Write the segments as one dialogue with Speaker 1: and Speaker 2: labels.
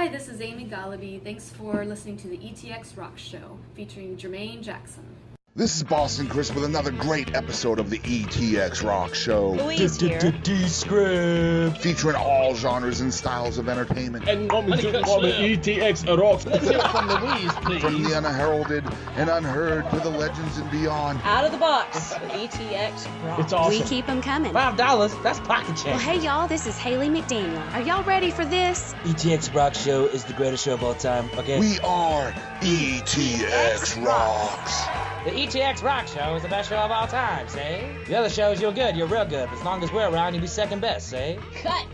Speaker 1: Hi, this is Amy Galaby. Thanks for listening to the ETX ROCKS Show featuring Jermaine Jackson.
Speaker 2: This is Boston Chris with another great episode of the ETX ROCKS Show.
Speaker 3: Louise here.
Speaker 4: Describe.
Speaker 2: Featuring all genres and styles of entertainment.
Speaker 4: And want me to call it ETX ROCKS.
Speaker 5: Let's hear it from Louise, please.
Speaker 2: From the unheralded and unheard to the legends and beyond.
Speaker 3: Out of the box with ETX ROCKS.
Speaker 4: It's awesome.
Speaker 6: We keep them coming.
Speaker 5: $5, that's pocket change.
Speaker 6: Well, hey, y'all, this is Haley McDaniel. Are y'all ready for this?
Speaker 7: ETX ROCKS Show is the greatest show of all time, okay?
Speaker 2: We are ETX ROCKS.
Speaker 5: The ETX ROCKS Show is the best show of all time, say? The other shows, you're good, you're real good. But as long as we're around, you'll be second best, say?
Speaker 3: Cut.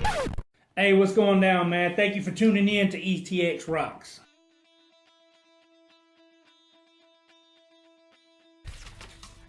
Speaker 8: Hey, what's going down, man? Thank you for tuning in to ETX ROCKS.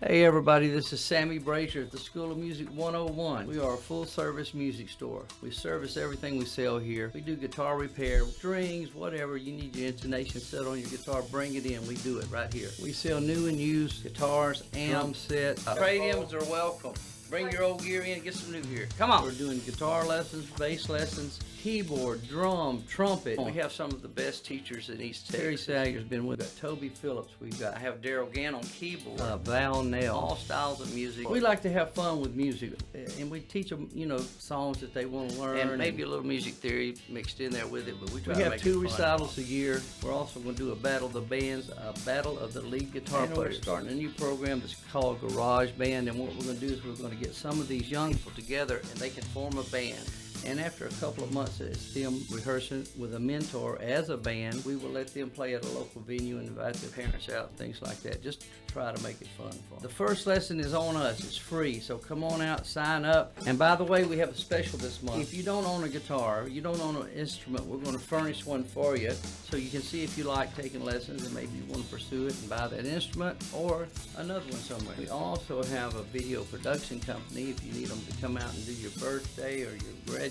Speaker 9: Hey everybody, this is Sammy Brazier at the School of Music 101. We are a full-service music store. We service everything we sell here. We do guitar repair, strings, whatever you need your intonation set on your guitar, bring it in. We do it right here. We sell new and used guitars, amps, sets. Trade-ins are welcome. Bring your old gear in and get some new gear. Come on. We're doing guitar lessons, bass lessons, keyboard, drum, trumpet. We have some of the best teachers in East Texas. Terry Salyer's been with us. Toby Phillips. I have Daryl Gann on keyboard. Val Nell. All styles of music. We like to have fun with music, and we teach them, songs that they want to learn, and maybe a little music theory mixed in there with it. But we try to make it fun. We have 2 recitals a year. We're also going to do a battle of the bands, a battle of the lead guitar players. We're starting a new program that's called Garage Band, and what we're going to do is we're going to get some of these young people together, and they can form a band. And after a couple of months of them rehearsing with a mentor as a band, we will let them play at a local venue and invite their parents out and things like that, just to try to make it fun for them. The first lesson is on us. It's free, so come on out, sign up. And by the way, we have a special this month. If you don't own a guitar, you don't own an instrument, we're going to furnish one for you so you can see if you like taking lessons and maybe you want to pursue it and buy that instrument or another one somewhere. We also have a video production company. If you need them to come out and do your birthday or your graduation,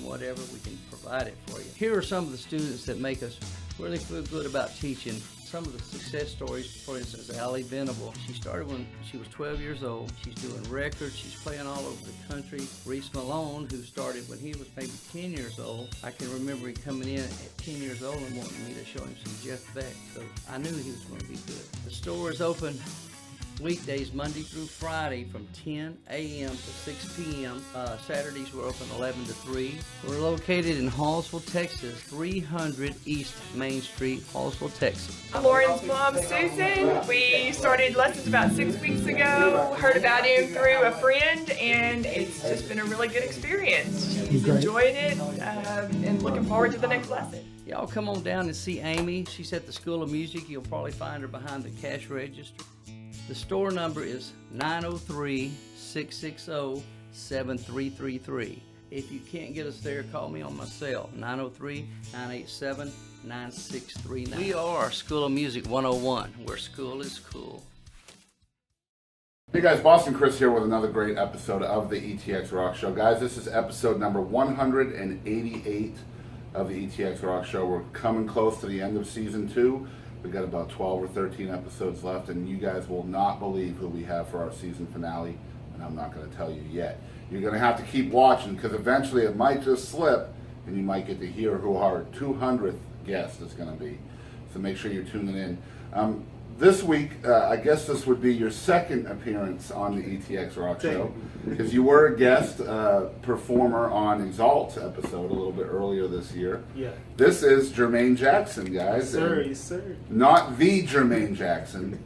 Speaker 9: whatever, we can provide it for you. Here are some of the students that make us really feel good about teaching. Some of the success stories, for instance, Allie Venable. She started when she was 12 years old. She's doing records. She's playing all over the country. Reese Malone, who started when he was maybe 10 years old. I can remember him coming in at 10 years old and wanting me to show him some Jeff Beck. So I knew he was going to be good. The store is open weekdays Monday through Friday from 10 a.m. to 6 p.m. Saturdays we're open 11 to 3. We're located in Hallsville, Texas, 300 East Main Street, Hallsville, Texas.
Speaker 10: Lauren's mom, Susan. We started lessons about 6 weeks ago. Heard about him through a friend, and it's just been a really good experience. She's enjoying it and looking forward to the next lesson.
Speaker 9: Y'all come on down and see Amy. She's at the School of Music. You'll probably find her behind the cash register. The store number is 903-660-7333. If you can't get us there, call me on my cell, 903-987-9639. We are School of Music 101, where school is cool.
Speaker 11: Hey guys, Boston Chris here with another great episode of the ETX ROCKS Show. Guys, this is episode number 188 of the ETX ROCKS Show. We're coming close to the end of season 2. We've got about 12 or 13 episodes left, and you guys will not believe who we have for our season finale, and I'm not going to tell you yet. You're going to have to keep watching, because eventually it might just slip, and you might get to hear who our 200th guest is going to be. So make sure you're tuning in. This week, I guess this would be your second appearance on the ETX ROCKS Show, because you were a guest performer on Exalt's episode a little bit earlier this year.
Speaker 4: Yeah.
Speaker 11: This is Jermaine Jackson, guys.
Speaker 4: Yes, sir.
Speaker 11: Not the Jermaine Jackson.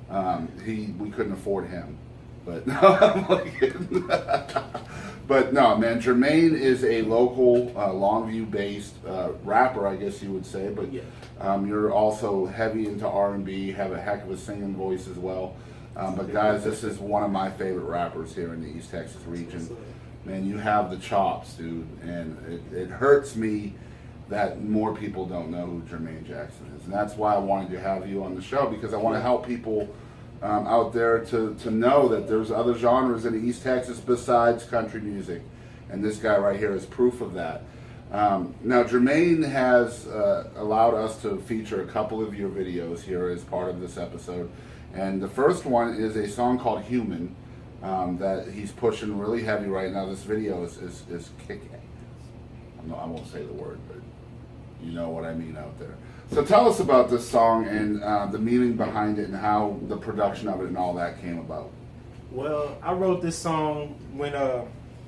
Speaker 11: We couldn't afford him, but no, I'm like kidding. But no, man, Jermaine is a local Longview-based rapper, I guess you would say. But
Speaker 4: yeah.
Speaker 11: You're also heavy into R&B, have a heck of a singing voice as well. But guys, this is one of my favorite rappers here in the East Texas region. Man, you have the chops, dude, and it hurts me that more people don't know who Jermaine Jackson is. And that's why I wanted to have you on the show, because I want to help people out there to know that there's other genres in East Texas besides country music. And this guy right here is proof of that. Now, Jermaine has allowed us to feature a couple of your videos here as part of this episode. And the first one is a song called Human that he's pushing really heavy right now. This video is kick-ass. I won't say the word, but You know what I mean out there. So tell us about this song and the meaning behind it and how the production of it and all that came about.
Speaker 12: Well, I wrote this song when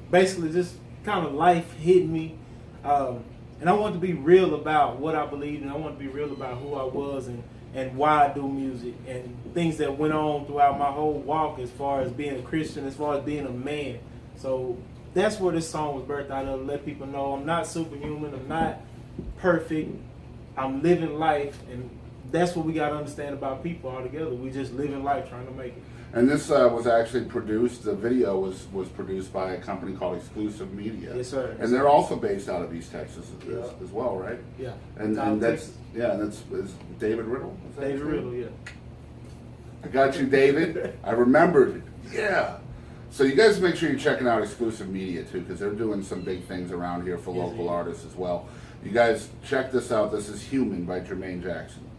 Speaker 12: basically just kind of life hit me. And I wanted to be real about what I believed, and I wanted to be real about who I was and why I do music and things that went on throughout my whole walk as far as being a Christian, as far as being a man. So that's where this song was birthed out of, to let people know I'm not superhuman, I'm not perfect, I'm living life, and that's what we got to understand about people altogether. We just living life trying to make it.
Speaker 11: And this was actually produced, the video was produced by a company called Exclusive Media.
Speaker 12: Yes, sir.
Speaker 11: And they're also based out of East Texas as well, right?
Speaker 12: Yeah.
Speaker 11: And that's is David Riddle? Is that
Speaker 12: David
Speaker 11: his name?
Speaker 12: Riddle, yeah.
Speaker 11: I got you, David. I remembered. Yeah. So you guys make sure you're checking out Exclusive Media too, because they're doing some big things around here for local artists as well. You guys check this out. This is Human by Jermaine Jackson.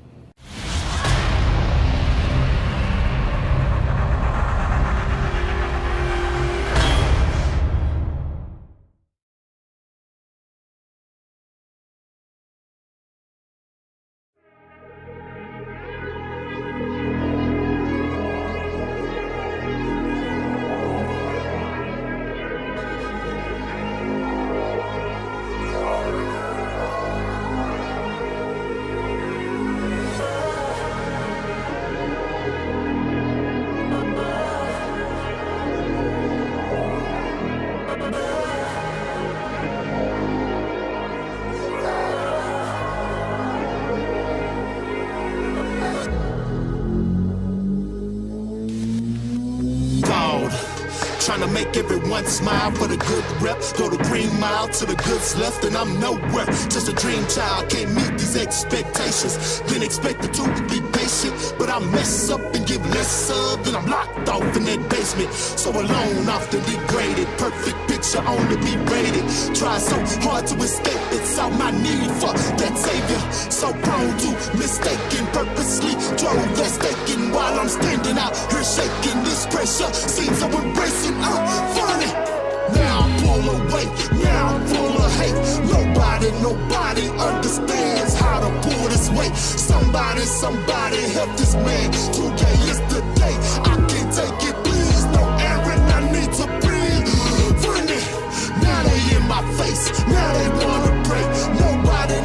Speaker 13: Trying to make everyone smile for the good rep. Go the green mile to the goods left, and I'm nowhere. Just a dream child, can't meet these expectations. Been expected to be patient, but I mess up and give less of, then I'm locked off in that basement. So alone, often degraded. Perfect picture, only be rated. Try so hard to escape it, saw my need for that savior. So prone to mistaking, purposely drove that staking while I'm standing out here shaking. This pressure seems so embracing. Funny. Now I'm pulled away. Now I'm full of hate. Nobody understands how to pull this weight. Somebody help this man. Today is the day. I can't take it, please. No air and I need to breathe. Funny. Now they in my face. Now they wanna break. Nobody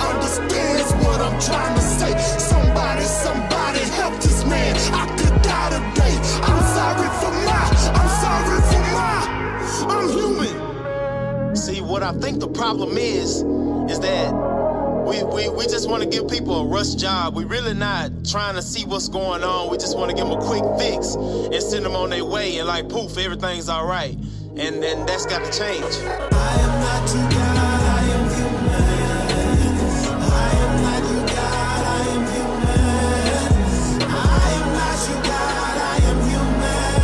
Speaker 13: understands what I'm trying to say. Somebody help this man. I could die today. I'm sorry for I'm human.
Speaker 14: See, what I think the problem is that we just want to give people a rush job. We really not trying to see what's going on. We just want to give them a quick fix and send them on their way, and like poof, everything's all right. And that's got to change.
Speaker 13: I am not too God, I am human. I am not you God, I am human. I am not you God, I am human.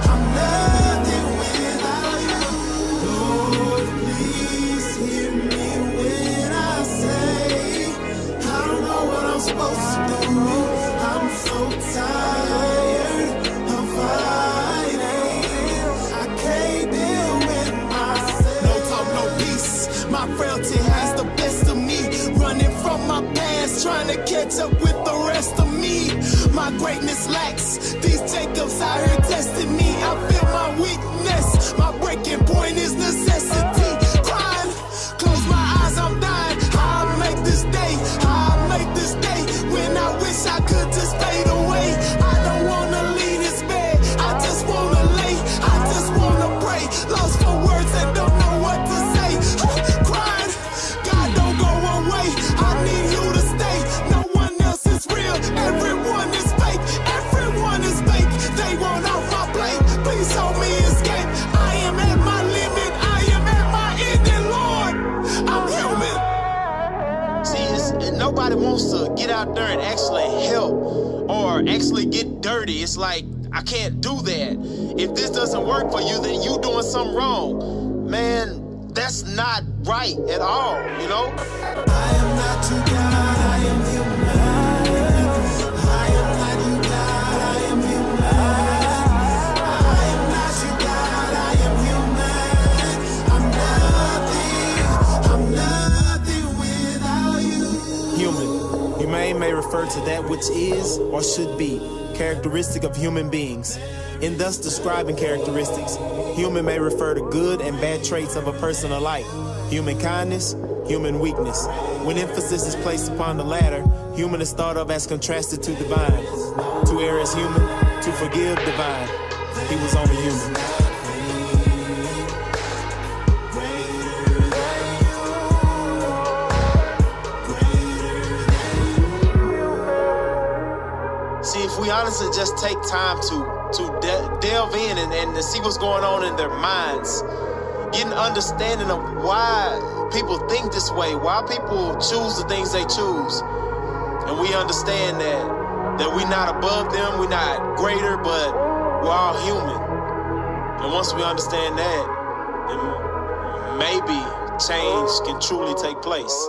Speaker 13: I'm nothing without you. Lord, please hear me when I say I don't know what I'm supposed to do. I'm so tired of fighting. I can't deal with myself. No talk, no peace. My frailty has the best of me. Running from my past, trying to catch up with the rest of me. My greatness lacks. These Jacobs out here testing me. I feel my weakness. My breaking point is necessity. Crying, close my eyes, I'm dying. How I make this day, when I wish I could just fade away. I don't wanna leave this bed. I just wanna lay. I just wanna pray. Lost for words and don't know what to say. Crying, God don't go away. I need you to stay. No one else is real. Everyone is fake. Everyone is fake. They want off my plate. Please help me escape. I am at my limit. I am at my ending, Lord. I'm human.
Speaker 14: See, nobody wants to get out there and actually help or actually get dirty. It's like, I can't do that. If this doesn't work for you, then you doing something wrong. Man, that's not right at all, you know?
Speaker 13: I am not you God, I am human. I am not you God, I am human. I am not you God, I am human. I'm nothing
Speaker 14: name may refer to that which is or should be characteristic of human beings. In thus describing characteristics, human may refer to good and bad traits of a person alike. Human kindness, human weakness. When emphasis is placed upon the latter, human is thought of as contrasted to divine. To err is human, to forgive divine. He was only human.
Speaker 13: See, if we honestly just take time to delve in and to see what's going on in their minds, get an understanding of why people think this way, why people choose the things they choose, and we understand that we're not above them, we're not greater, but we're all human. And once we understand that, then maybe change can truly take place.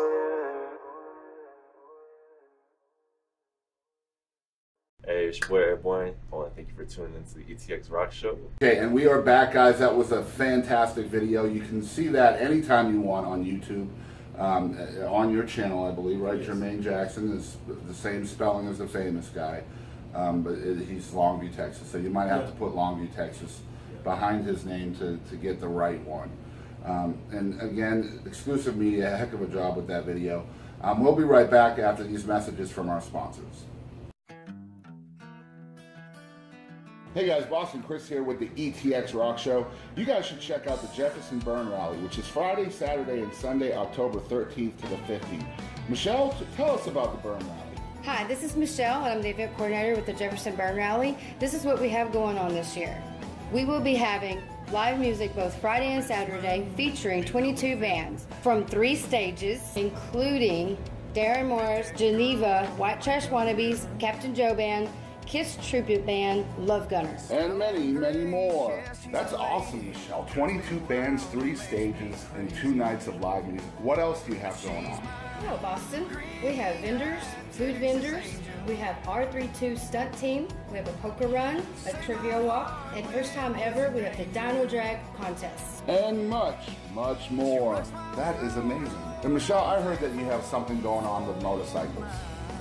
Speaker 15: Hey, it's your boy Airborne. I want to thank you for tuning into the ETX ROCKS Show.
Speaker 11: Okay, and we are back, guys. That was a fantastic video. You can see that anytime you want on YouTube, on your channel, I believe, right? Yes. Jermaine Jackson is the same spelling as the famous guy, but he's Longview, Texas. So you might have to put Longview, Texas behind his name to get the right one. And again, exclusive media, a heck of a job with that video. We'll be right back after these messages from our sponsors. Hey guys, Boston Chris here with the ETX ROCKS Show. You guys should check out the Jefferson Burn Rally, which is Friday, Saturday, and Sunday, October 13th to the 15th. Michelle, tell us about the Burn Rally.
Speaker 16: Hi, this is Michelle, and I'm the event coordinator with the Jefferson Burn Rally. This is what we have going on this year. We will be having live music both Friday and Saturday, featuring 22 bands from 3 stages, including Darren Morris, Geneva, White Trash Wannabes, Captain Joe Band, Kiss Tribute Band, Love Gunners.
Speaker 11: And many, many more. That's awesome, Michelle. 22 bands, 3 stages, and 2 nights of live music. What else do you have going on?
Speaker 16: Hello, Boston. We have vendors, food vendors. We have R32 stunt team. We have a poker run, a trivia walk, and first time ever, we have the Dino Drag contest.
Speaker 11: And much, much more. That is amazing. And Michelle, I heard that you have something going on with motorcycles.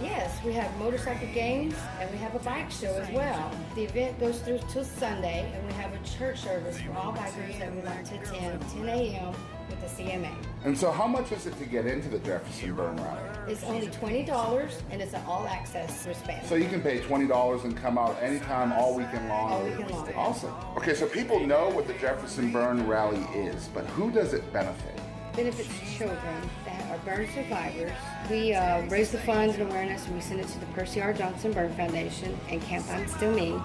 Speaker 16: Yes, we have motorcycle games and we have a bike show as well. The event goes through till Sunday, and we have a church service for all bikers that would like to attend 10 a.m. with the CMA.
Speaker 11: And so how much is it to get into the Jefferson Burn Rally?
Speaker 16: It's only $20 and it's an all-access wristband.
Speaker 11: So you can pay $20 and come out anytime, all weekend long?
Speaker 16: All weekend long.
Speaker 11: Awesome. Okay, so people know what the Jefferson Burn Rally is, but who does it benefit?
Speaker 16: Benefits children that are burn survivors. We raise the funds and awareness, and we send it to the Percy R. Johnson Burn Foundation and Camp I'm Still Me.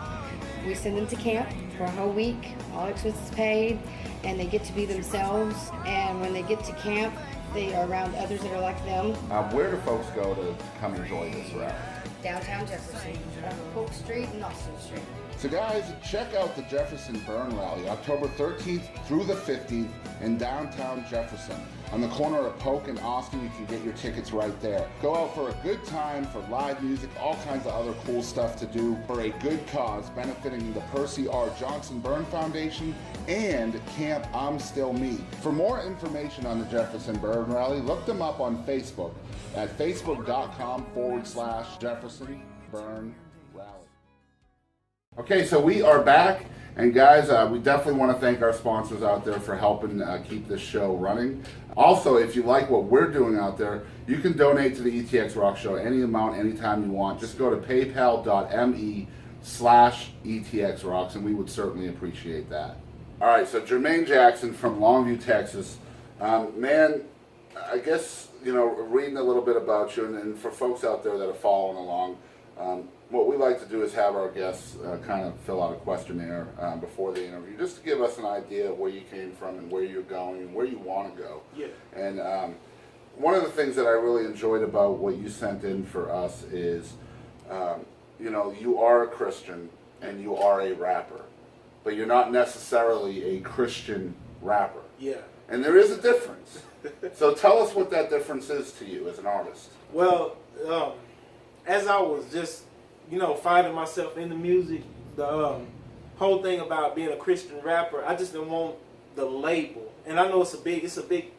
Speaker 16: We send them to camp for a whole week, all expenses paid, and they get to be themselves. And when they get to camp, they are around others that are like them.
Speaker 11: Where do folks go to come enjoy this rally?
Speaker 16: Downtown Jefferson, Polk Street and Austin Street.
Speaker 11: So guys, check out the Jefferson Burn Rally, October 13th through the 15th in downtown Jefferson. On the corner of Polk and Austin, you can get your tickets right there. Go out for a good time, for live music, all kinds of other cool stuff to do for a good cause, benefiting the Percy R. Johnson Burn Foundation and Camp I'm Still Me. For more information on the Jefferson Burn Rally, look them up on Facebook at facebook.com/Jefferson Burn Rally. Okay, so we are back, and guys, we definitely want to thank our sponsors out there for helping keep this show running. Also, if you like what we're doing out there, you can donate to the ETX ROCKS Show any amount, anytime you want. Just go to paypal.me/ETXROCKS, and we would certainly appreciate that. All right, so Jermaine Jackson from Longview, Texas. Man, I guess, you know, reading a little bit about you, and for folks out there that are following along, what we like to do is have our guests kind of fill out a questionnaire before the interview, just to give us an idea of where you came from and where you're going and where you want to go.
Speaker 12: Yeah.
Speaker 11: And one of the things that I really enjoyed about what you sent in for us is, you know, you are a Christian and you are a rapper, but you're not necessarily a Christian rapper.
Speaker 12: Yeah.
Speaker 11: And there is a difference. So tell us what that difference is to you as an artist.
Speaker 12: Well, as I was just, you know, finding myself in the music, the whole thing about being a Christian rapper, I just didn't want the label. And I know it's a big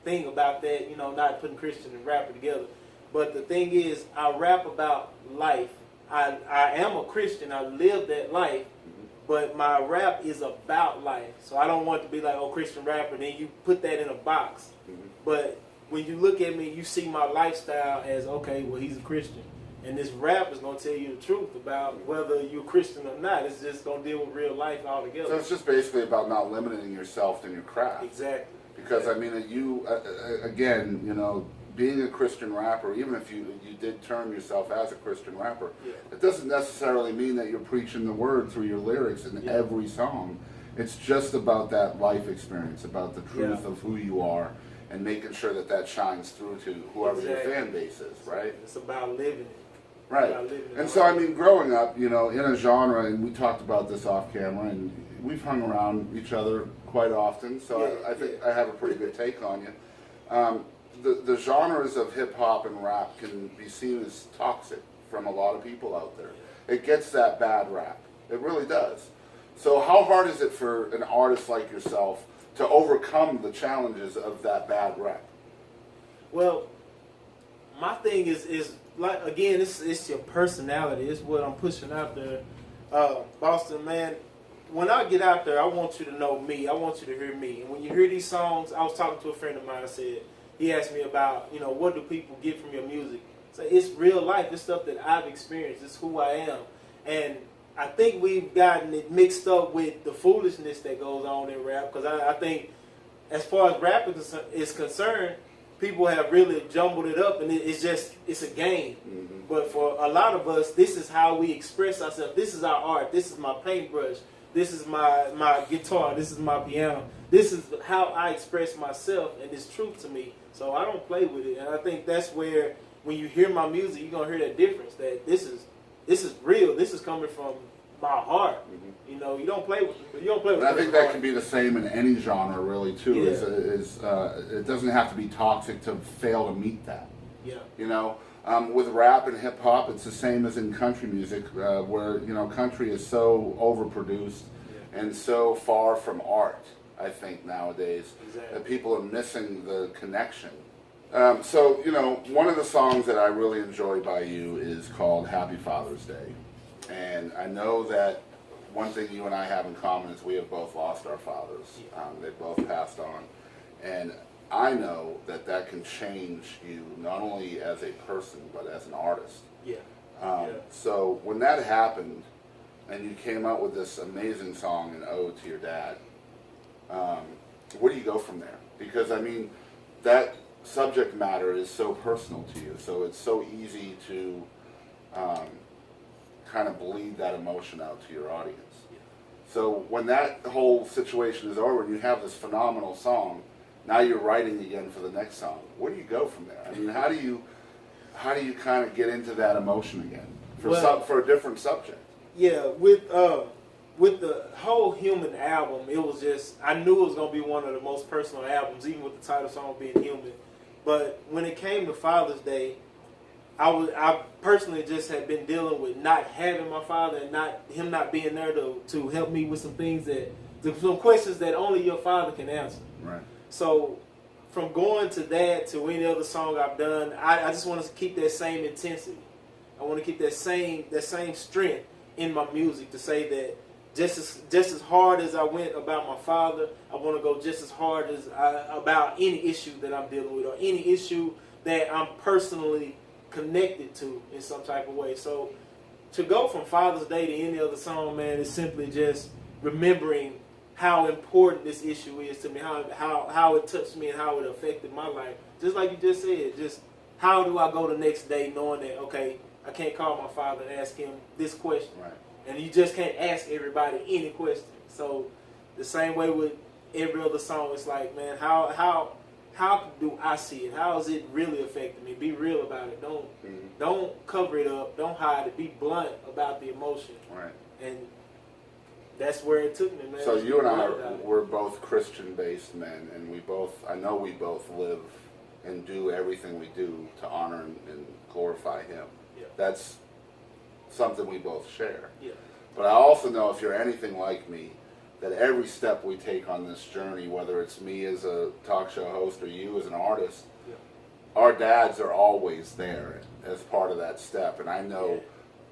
Speaker 12: thing about that, you know, not putting Christian and rapper together. But the thing is, I rap about life. I am a Christian. I live that life. But my rap is about life. So I don't want to be like, oh, Christian rapper, then you put that in a box. But when you look at me, you see my lifestyle as, okay, well, he's a Christian. And this rap is going to tell you the truth about whether you're a Christian or not. It's just going to deal with real life altogether.
Speaker 11: So it's just basically about not limiting yourself in your craft.
Speaker 12: Exactly.
Speaker 11: Because, I mean, you, again, you know, being a Christian rapper, even if you did term yourself as a Christian rapper, it doesn't necessarily mean that you're preaching the word through your lyrics in every song. It's just about that life experience, about the truth of who you are, and making sure that that shines through to whoever your fan base is, right?
Speaker 12: It's about living it.
Speaker 11: Right. And so, I mean, growing up, you know, in a genre, and we talked about this off camera, and we've hung around each other quite often, so I think I have a pretty good take on you. The genres of hip-hop and rap can be seen as toxic from a lot of people out there. It gets that bad rap. It really does. So how hard is it for an artist like yourself to overcome the challenges of that bad rap?
Speaker 12: Well, my thing is like, again, it's your personality. It's what I'm pushing out there. Boston, man, when I get out there, I want you to know me. I want you to hear me. And when you hear these songs, I was talking to a friend of mine. I said, he asked me about, you know, what do people get from your music? So it's real life. It's stuff that I've experienced. It's who I am. And I think we've gotten it mixed up with the foolishness that goes on in rap. Because I think as far as rap is concerned, people have really jumbled it up, and it's a game. But for a lot of us, this is how we express ourselves. This is our art. This is my paintbrush. This is my guitar. This is my piano. This is how I express myself, and it's truth to me. So I don't play with it. And I think that's where, when you hear my music, you're gonna hear that difference. That this is real. This is coming from my heart. You know, you don't play with
Speaker 11: And I think that can be the same in any genre, really, too. It doesn't have to be toxic to fail to meet that. You know, with rap and hip hop, it's the same as in country music, where, you know, country is so overproduced and so far from art. I think nowadays that people are missing the connection. So, you know, one of the songs that I really enjoy by you is called Happy Father's Day. And I know that one thing you and I have in common is we have both lost our fathers. They both passed on. And I know that that can change you not only as a person, but as an artist. So when that happened, and you came out with this amazing song, An Ode to Your Dad, where do you go from there? Because, I mean, that subject matter is so personal to you, so it's so easy to kind of bleed that emotion out to your audience. So when that whole situation is over and you have this phenomenal song, now you're writing again for the next song. Where do you go from there? I mean, how do you kind of get into that emotion again for a different subject?
Speaker 12: Yeah, with the whole Human album, it was just, I knew it was going to be one of the most personal albums, even with the title song being Human. But when it came to Father's Day, I personally just had been dealing with not having my father and him not being there to help me with some things some questions that only your father can answer.
Speaker 11: Right.
Speaker 12: So from going to that to any other song I've done, I just want to keep that same intensity. I want to keep that same strength in my music to say that just as hard as I went about my father, I want to go just as hard as about any issue that I'm dealing with or any issue that I'm personally connected to in some type of way. So to go from Father's Day to any other song, man, is simply just remembering how important this issue is to me, how it touched me and how it affected my life. Just like you just said, just how do I go the next day knowing that, okay, I can't call my father and ask him this question.
Speaker 11: Right.
Speaker 12: And you just can't ask everybody any question. So the same way with every other song, it's like, man, how do I see it? How is it really affecting me? Be real about it. Don't cover it up. Don't hide it. Be blunt about the emotion.
Speaker 11: Right.
Speaker 12: And that's where it took me, man.
Speaker 11: So you and I, we're both Christian-based men, and I know we both live and do everything we do to honor and glorify Him.
Speaker 12: Yeah.
Speaker 11: That's something we both share.
Speaker 12: Yeah.
Speaker 11: But I also know, if you're anything like me, that every step we take on this journey, whether it's me as a talk show host or you as an artist, our dads are always there as part of that step. And I know,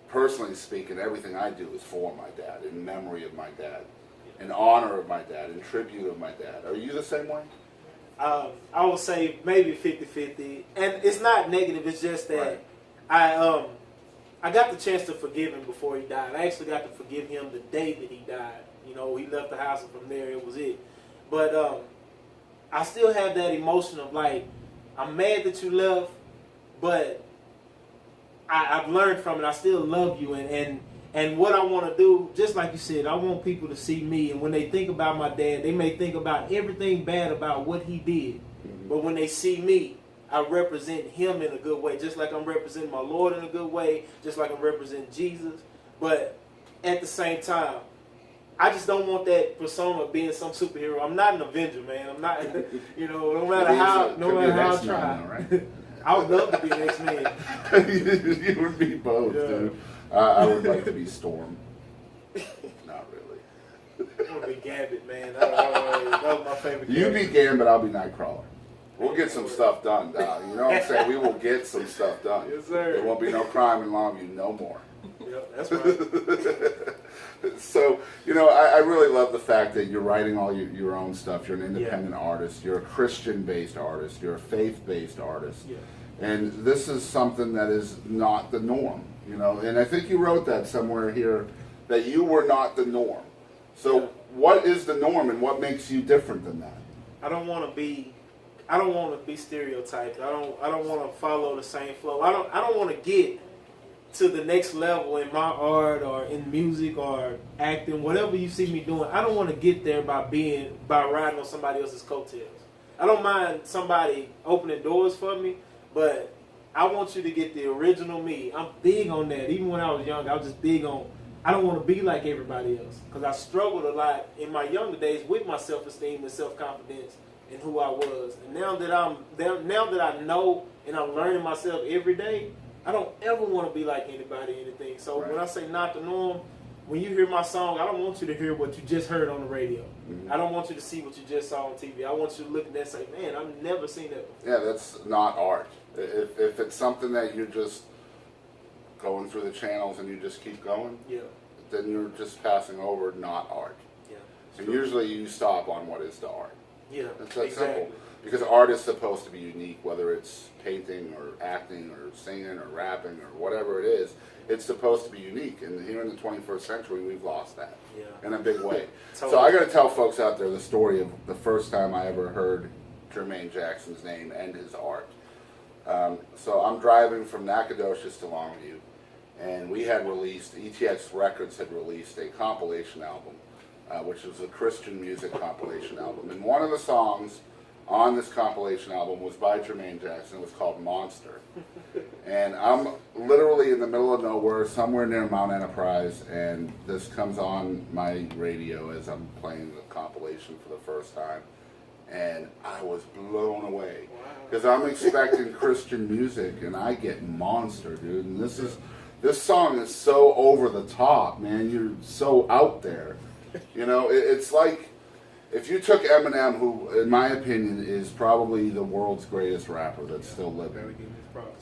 Speaker 11: personally speaking, everything I do is for my dad, in memory of my dad, in honor of my dad, in tribute of my dad. Are you the same way?
Speaker 12: I would say maybe 50-50. And it's not negative, it's just that I got the chance to forgive him before he died. I actually got to forgive him the day that he died. You know, he left the house and from there it was it. But I still have that emotion of like, I'm mad that you left, but I've learned from it. I still love you, and what I want to do, just like you said, I want people to see me, and when they think about my dad, they may think about everything bad about what he did, but when they see me, I represent him in a good way, just like I'm representing my Lord in a good way, just like I'm representing Jesus. But at the same time, I just don't want that persona of being some superhero. I'm not an Avenger, man. I'm not, you know, no matter how I try.
Speaker 11: Right?
Speaker 12: I would love to be an X-Men.
Speaker 11: You would be both, dude. I would like to be Storm. Not really.
Speaker 12: I'm going to be Gambit, man. That was my favorite
Speaker 11: You
Speaker 12: character.
Speaker 11: be Gambit, I'll be Nightcrawler. We'll get some stuff done, Doc. You know what I'm saying? We will get some stuff done.
Speaker 12: Yes, sir.
Speaker 11: There won't be no crime in Longview no more.
Speaker 12: Yep, that's right.
Speaker 11: So, you know, I really love the fact that you're writing all your own stuff. You're an independent artist. You're a Christian-based artist. You're a faith-based artist.
Speaker 12: Yeah.
Speaker 11: And this is something that is not the norm, you know. And I think you wrote that somewhere here, that you were not the norm. So what is the norm and what makes you different than that?
Speaker 12: I don't want to be stereotyped. I don't want to follow the same flow. I don't want to get to the next level in my art or in music or acting, whatever you see me doing. I don't want to get there by riding on somebody else's coattails. I don't mind somebody opening doors for me, but I want you to get the original me. I'm big on that. Even when I was young, I was just big on, I don't want to be like everybody else, because I struggled a lot in my younger days with my self-esteem and self-confidence and who I was. And now that I know and I'm learning myself every day, I don't ever want to be like anybody or anything. So when I say not the norm, when you hear my song, I don't want you to hear what you just heard on the radio. I don't want you to see what you just saw on TV. I want you to look at that and say, man, I've never seen that before.
Speaker 11: Yeah, that's not art. If it's something that you're just going through the channels and you just keep going, then you're just passing over not art.
Speaker 12: Yeah.
Speaker 11: So usually you stop on what is the art.
Speaker 12: Yeah,
Speaker 11: It's that
Speaker 12: exactly.
Speaker 11: simple. Because art is supposed to be unique, whether it's painting or acting or singing or rapping or whatever it is. It's supposed to be unique. And here in the 21st century, we've lost that in a big way. So I got to tell folks out there the story of the first time I ever heard Jermaine Jackson's name and his art. So I'm driving from Nacogdoches to Longview, and we had released, ETX Records had released a compilation album, which was a Christian music compilation album. And one of the songs on this compilation album was by Jermaine Jackson. It was called Monster. And I'm literally in the middle of nowhere, somewhere near Mount Enterprise, and this comes on my radio as I'm playing the compilation for the first time. And I was blown away. Because I'm expecting Christian music, and I get Monster, dude. And this song is so over the top, man. You're so out there. You know, it's like if you took Eminem, who, in my opinion, is probably the world's greatest rapper that's still living,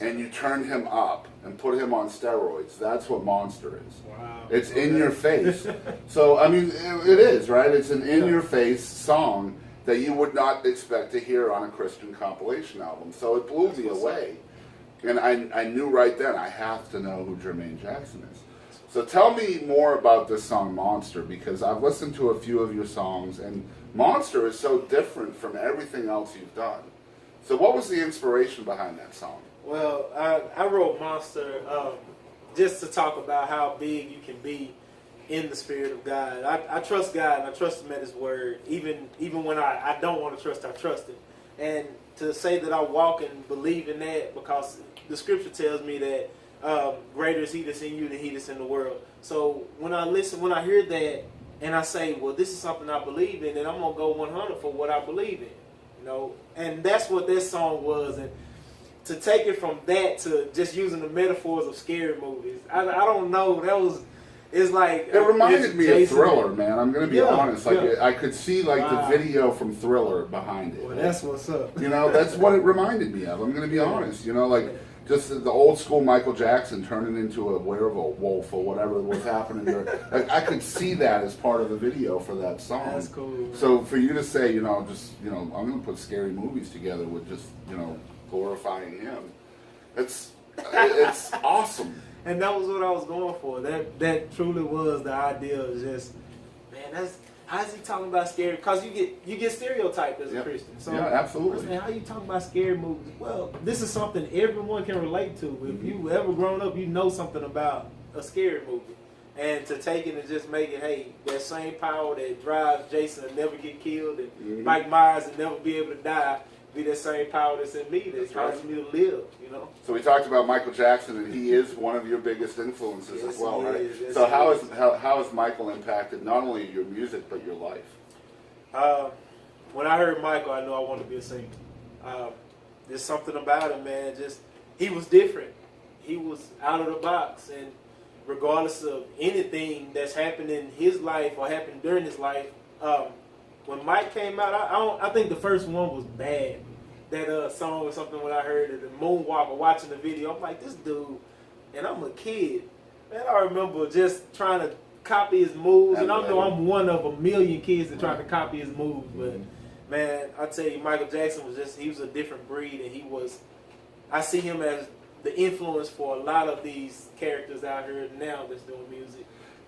Speaker 11: and you turned him up and put him on steroids, that's what Monster is.
Speaker 12: Wow.
Speaker 11: It's in your face. So, I mean, it is, right? It's an in-your-face song that you would not expect to hear on a Christian compilation album. So it blew me away. And I knew right then, I have to know who Jermaine Jackson is. So tell me more about this song, Monster, because I've listened to a few of your songs, and Monster is so different from everything else you've done. So what was the inspiration behind that song?
Speaker 12: Well, I wrote Monster just to talk about how big you can be in the Spirit of God. I trust God, and I trust Him at His word. Even when I don't want to trust, I trust Him. And to say that I walk and believe in that, because the Scripture tells me that greater is He that's in you than he that's in the world. So when I hear that, and I say, well, this is something I believe in, then I'm gonna go 100 for what I believe in, you know. And that's what this song was. And to take it from that to just using the metaphors of scary movies, I don't know. It's like
Speaker 11: it reminded me of
Speaker 12: Jason
Speaker 11: Thriller, man. I'm gonna be honest. Like
Speaker 12: yeah.
Speaker 11: I could see like the video from Thriller behind it.
Speaker 12: Well, that's what's up.
Speaker 11: You know, that's what it reminded me of. I'm gonna be honest. You know, like just the old school Michael Jackson turning into a werewolf or whatever was happening there. Like I could see that as part of the video for that song.
Speaker 12: That's cool. Man.
Speaker 11: So for you to say, you know, just I'm gonna put scary movies together with just glorifying him. It's awesome.
Speaker 12: And that was what I was going for. That truly was the idea of just, man, how is he talking about scary? Because you get stereotyped as a Christian. So
Speaker 11: yeah, absolutely.
Speaker 12: Man, how you talking about scary movies? Well, this is something everyone can relate to. If you ever grown up, you know something about a scary movie. And to take it and just make it, hey, that same power that drives Jason to never get killed and Mike Myers to never be able to die, be that same power that's in me that causes me to live,
Speaker 11: So we talked about Michael Jackson, and he is one of your biggest influences as well, right?
Speaker 12: Yes,
Speaker 11: so how has Michael impacted not only your music but your life?
Speaker 12: When I heard Michael, I knew I wanted to be a singer. There's something about him, man. Just he was different. He was out of the box, and regardless of anything that's happened in his life or happened during his life, when Mike came out, I think the first one was bad. That song or something when I heard it, the Moonwalker, watching the video, I'm like, this dude, and I'm a kid. Man, I remember just trying to copy his moves, and I know I'm one of a million kids that tried to copy his moves, but man, I tell you, Michael Jackson he was a different breed, and I see him as the influence for a lot of these characters out here now that's doing music.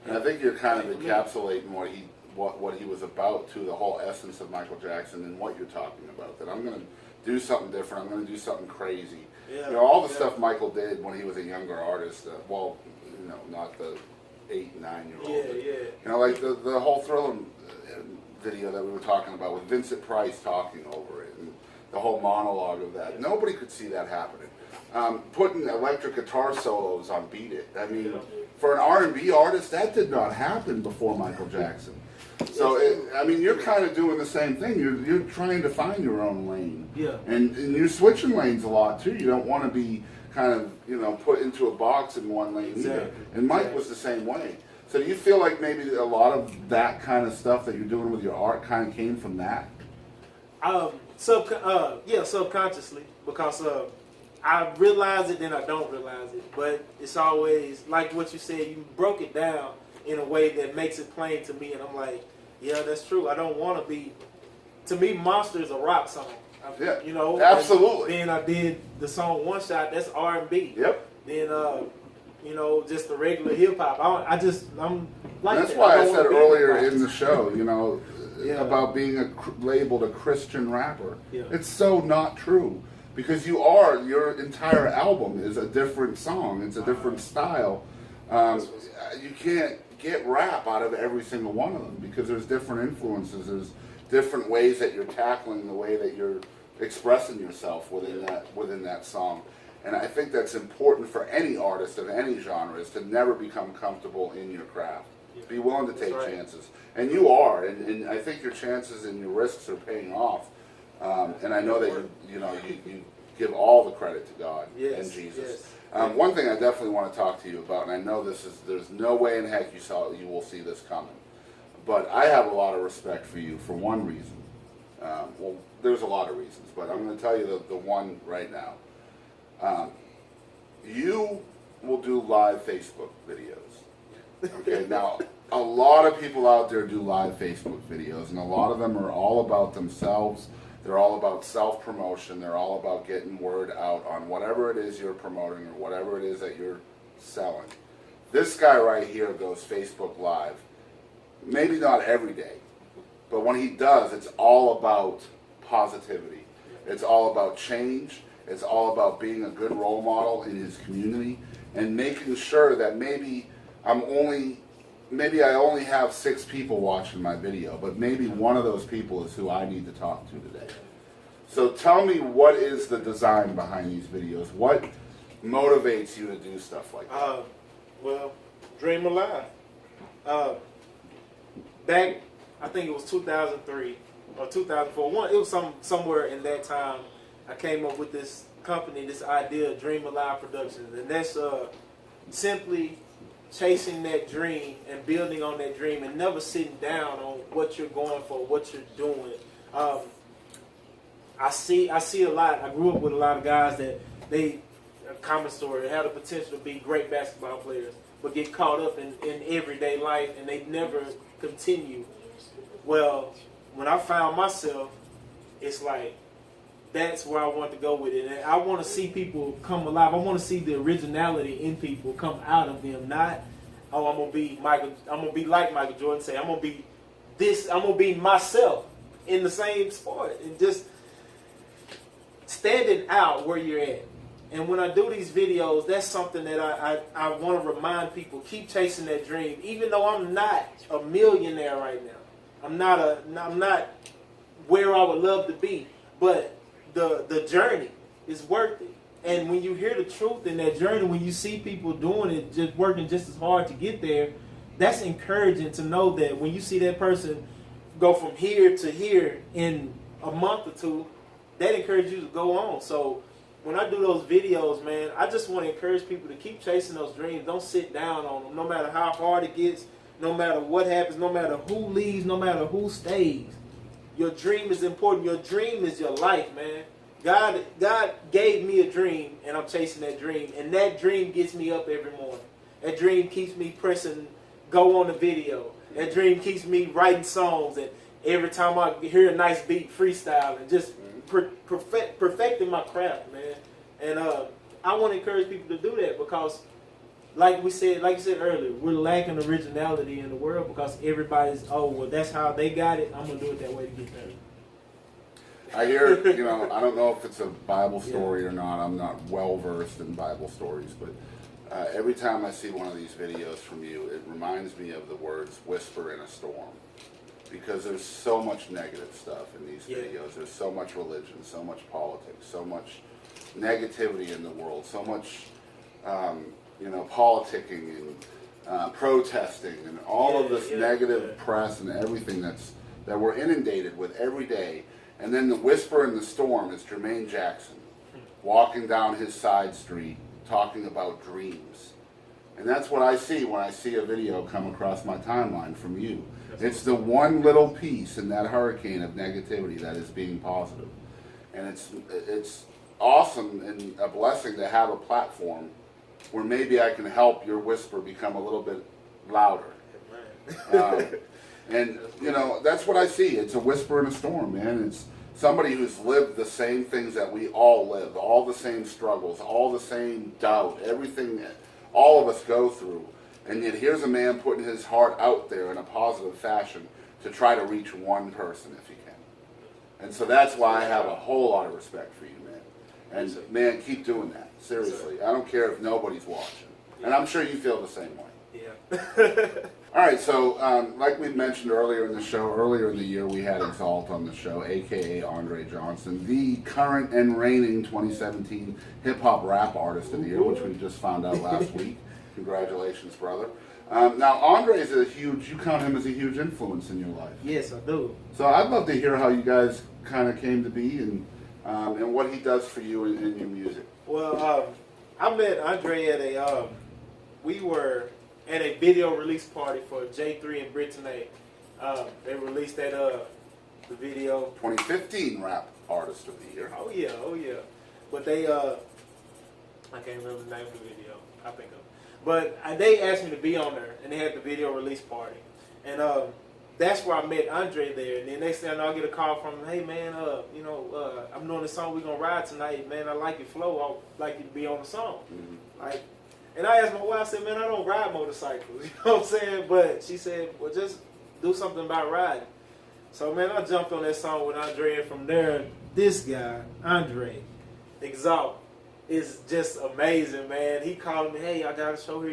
Speaker 11: And I think you're kind of encapsulating what he was about to the whole essence of Michael Jackson and what you're talking about. That I'm going to do something different. I'm going to do something crazy.
Speaker 12: Yeah,
Speaker 11: all the stuff Michael did when he was a younger artist. Not the 8, 9-year-old.
Speaker 12: Yeah.
Speaker 11: Like the whole Thriller video that we were talking about with Vincent Price talking over it and the whole monologue of that. Nobody could see that happening. Putting electric guitar solos on Beat It. I mean, for an R&B artist, that did not happen before Michael Jackson. So, you're kind of doing the same thing. You're trying to find your own lane.
Speaker 12: Yeah.
Speaker 11: And you're switching lanes a lot, too. You don't want to be kind of, put into a box in one lane either. And Mike was the same way. So do you feel like maybe a lot of that kind of stuff that you're doing with your art kind of came from that?
Speaker 12: Subconsciously. Because I realize it, then I don't realize it. But it's always, like what you said, you broke it down in a way that makes it plain to me, and I'm like, yeah, that's true. I don't want to be. To me, Monster is a rock song.
Speaker 11: Absolutely.
Speaker 12: Then I did the song One Shot. That's R&B.
Speaker 11: Yep.
Speaker 12: Then just the regular hip hop. I'm like.
Speaker 11: That's why I said earlier in the show, about being labeled a Christian rapper.
Speaker 12: Yeah.
Speaker 11: It's so not true. Because your entire album is a different song. It's a different style. You can't get rap out of every single one of them because there's different influences. There's different ways that you're tackling the way that you're expressing yourself within that song. And I think that's important for any artist of any genre is to never become comfortable in your craft. Be willing to take chances. And you are. And I think your chances and your risks are paying off. And I know that you give all the credit to God and Jesus. One thing I definitely want to talk to you about, and I know there's no way in heck you will see this coming, but I have a lot of respect for you for one reason. There's a lot of reasons, but I'm going to tell you the one right now. You will do live Facebook videos. Okay, now a lot of people out there do live Facebook videos, and a lot of them are all about themselves. They're all about self-promotion. They're all about getting word out on whatever it is you're promoting or whatever it is that you're selling. This guy right here goes Facebook Live. Maybe not every day, but when he does, it's all about positivity. It's all about change. It's all about being a good role model in his community and making sure that maybe I only have 6 people watching my video, but maybe one of those people is who I need to talk to today. So tell me, what is the design behind these videos? What motivates you to do stuff like that?
Speaker 12: Dream Alive. Back, I think it was 2003 or 2004. It was somewhere in that time. I came up with this company, this idea, Dream Alive Productions, and that's simply chasing that dream and building on that dream and never sitting down on what you're going for, what you're doing. I see a lot. I grew up with a lot of guys that a common story, had the potential to be great basketball players, but get caught up in everyday life and they never continue. Well, when I found myself, it's like, that's where I want to go with it. And I want to see people come alive. I want to see the originality in people come out of them. Not, oh, I'm gonna be like Michael Jordan say, I'm gonna be this, I'm gonna be myself in the same sport. And just standing out where you're at. And when I do these videos, that's something that I want to remind people, keep chasing that dream. Even though I'm not a millionaire right now. I'm not where I would love to be. But the journey is worth it. And when you hear the truth in that journey, when you see people doing it, just working just as hard to get there, that's encouraging to know that when you see that person go from here to here in a month or two, that encourages you to go on. So when I do those videos, man, I just want to encourage people to keep chasing those dreams. Don't sit down on them, no matter how hard it gets, no matter what happens, no matter who leaves, no matter who stays. Your dream is important. Your dream is your life, man. God gave me a dream, and I'm chasing that dream. And that dream gets me up every morning. That dream keeps me pressing go on the video. That dream keeps me writing songs. And every time I hear a nice beat, freestyle, and just perfecting my craft, man. And I want to encourage people to do that because, like you said earlier, we're lacking originality in the world because everybody's, oh, well, that's how they got it. I'm going to do it that way to get there.
Speaker 11: I hear, I don't know if it's a Bible story or not. I'm not well versed in Bible stories, but every time I see one of these videos from you, it reminds me of the words whisper in a storm. Because there's so much negative stuff in these videos. There's so much religion, so much politics, so much negativity in the world, so much, politicking and protesting and all of this negative press and everything that we're inundated with every day. And then the whisper in the storm is Jermaine Jackson walking down his side street talking about dreams. And that's what I see when I see a video come across my timeline from you. It's the one little piece in that hurricane of negativity that is being positive. And it's awesome and a blessing to have a platform where maybe I can help your whisper become a little bit louder. And, that's what I see. It's a whisper in a storm, man. It's somebody who's lived the same things that we all live, all the same struggles, all the same doubt, everything that all of us go through. And yet here's a man putting his heart out there in a positive fashion to try to reach one person if he can. And so that's why I have a whole lot of respect for you, man. And, man, keep doing that. Seriously. I don't care if nobody's watching. And I'm sure you feel the same way.
Speaker 12: Yeah.
Speaker 11: All right, so like we mentioned earlier in the show, earlier in the year we had Exalt on the show, a.k.a. Andre Johnson, the current and reigning 2017 hip-hop rap artist of the year, which we just found out last week. Congratulations, brother. Now, Andre is you count him as a huge influence in your life.
Speaker 12: Yes, I do.
Speaker 11: So I'd love to hear how you guys kind of came to be and what he does for you in your music.
Speaker 12: Well, I met Andre at we were at a video release party for J3 and Brittany. They released the video.
Speaker 11: 2015 Rap Artist of the Year.
Speaker 12: Oh yeah. But they, I can't remember the name of the video. I think of it. But they asked me to be on there, and they had the video release party. And that's where I met Andre there. And then next thing I'll get a call from him, hey man, I'm doing this song, we're gonna ride tonight, man. I like your flow, I'd like you to be on the song. Mm-hmm. And I asked my wife, I said, man, I don't ride motorcycles, you know what I'm saying? But she said, well, just do something about riding. So man, I jumped on that song with Andre, and from there, this guy, Andre, Exalt, is just amazing, man. He called me, hey, I got a show here,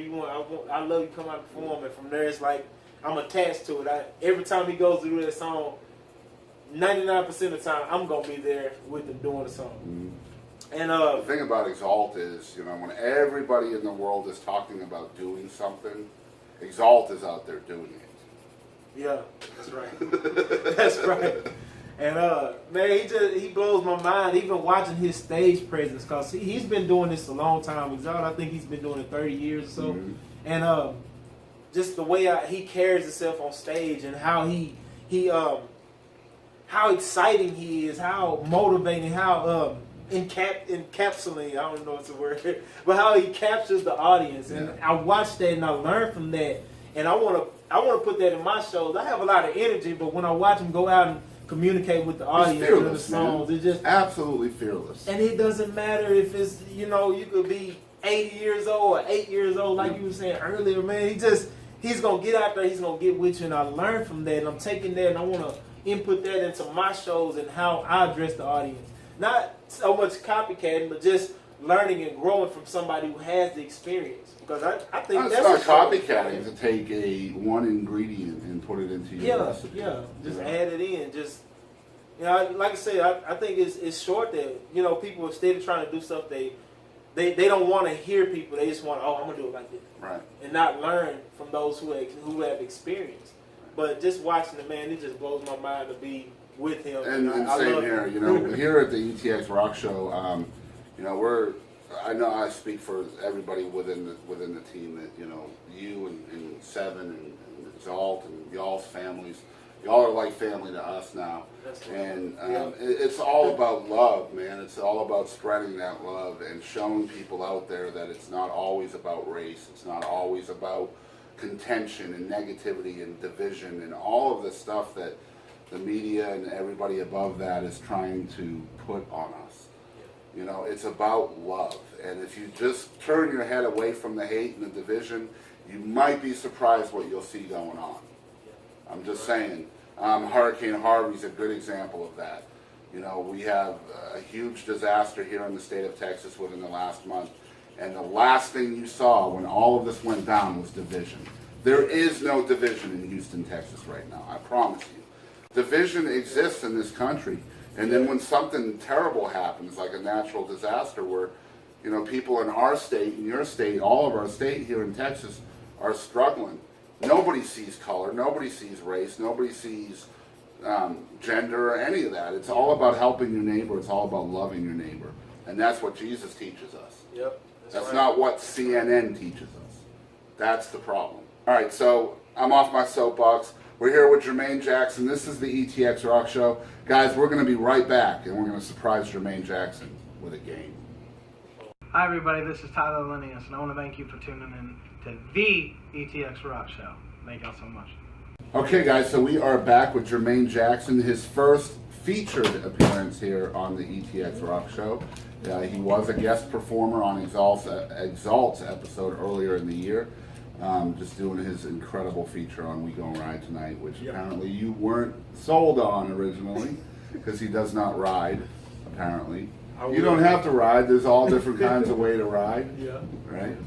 Speaker 12: I love you, come out and perform. And from there, it's like, I'm attached to it. Every time he goes through that song, 99% of the time, I'm going to be there with him doing the song.
Speaker 11: Mm-hmm.
Speaker 12: And
Speaker 11: the thing about Exalt is, when everybody in the world is talking about doing something, Exalt is out there doing it.
Speaker 12: Yeah, that's right. That's right. And man, he blows my mind even watching his stage presence, because he's been doing this a long time. Exalt, I think he's been doing it 30 years or so. Mm-hmm. And just the way he carries himself on stage, and how how exciting he is, how motivating, how encapsulating, I don't know what's the word, but how he captures the audience. And I watch that and I learn from that, and I want to put that in my shows. I have a lot of energy, but when I watch him go out and communicate with the audience in the songs, it's just
Speaker 11: absolutely fearless.
Speaker 12: And it doesn't matter if it's, you could be 80 years old or 8 years old, like you were saying earlier, man. He's gonna get out there, he's gonna get with you, and I learn from that, and I'm taking that and I want to input that into my shows and how I address the audience. Not so much copycatting, but just learning and growing from somebody who has the experience. Because I think
Speaker 11: it's not copycatting to take one ingredient and put it into your recipe.
Speaker 12: Yeah, just add it in. Just, like I said, I think it's short that, people instead of trying to do stuff, they don't want to hear people. They just want, I'm gonna do it like this,
Speaker 11: right?
Speaker 12: And not learn from those who have experience. But just watching the man, it just blows my mind to be with him.
Speaker 11: And same here, here at the ETX ROCKS Show, I know I speak for everybody within the team that, you and Seven and Exalt and y'all's families, y'all are like family to us now. And it's all about love, man. It's all about spreading that love and showing people out there that it's not always about race. It's not always about contention and negativity and division and all of the stuff that the media and everybody above that is trying to put on us. It's about love. And if you just turn your head away from the hate and the division, you might be surprised what you'll see going on. I'm just saying. Hurricane Harvey's a good example of that. We have a huge disaster here in the state of Texas within the last month. And the last thing you saw when all of this went down was division. There is no division in Houston, Texas right now, I promise you. Division exists in this country. And then when something terrible happens, like a natural disaster where, people in our state, in your state, all of our state here in Texas are struggling. Nobody sees color, nobody sees race, nobody sees gender or any of that. It's all about helping your neighbor. It's all about loving your neighbor. And that's what Jesus teaches us.
Speaker 12: Yep.
Speaker 11: That's not what CNN teaches us. That's the problem. All right, so I'm off my soapbox. We're here with Jermaine Jackson. This is the ETX ROCKS Show. Guys, we're going to be right back, and we're going to surprise Jermaine Jackson with a game.
Speaker 17: Hi, everybody. This is Tyler Linnaeus, and I want to thank you for tuning in to the ETX ROCKS Show. Thank y'all so much.
Speaker 11: Okay, guys, so we are back with Jermaine Jackson, his first featured appearance here on the ETX ROCKS Show. He was a guest performer on Exalt's episode earlier in the year, just doing his incredible feature on We Gon' Ride Tonight, which apparently you weren't sold on originally, because he does not ride, apparently. You don't have to ride. There's all different kinds of way to ride, right?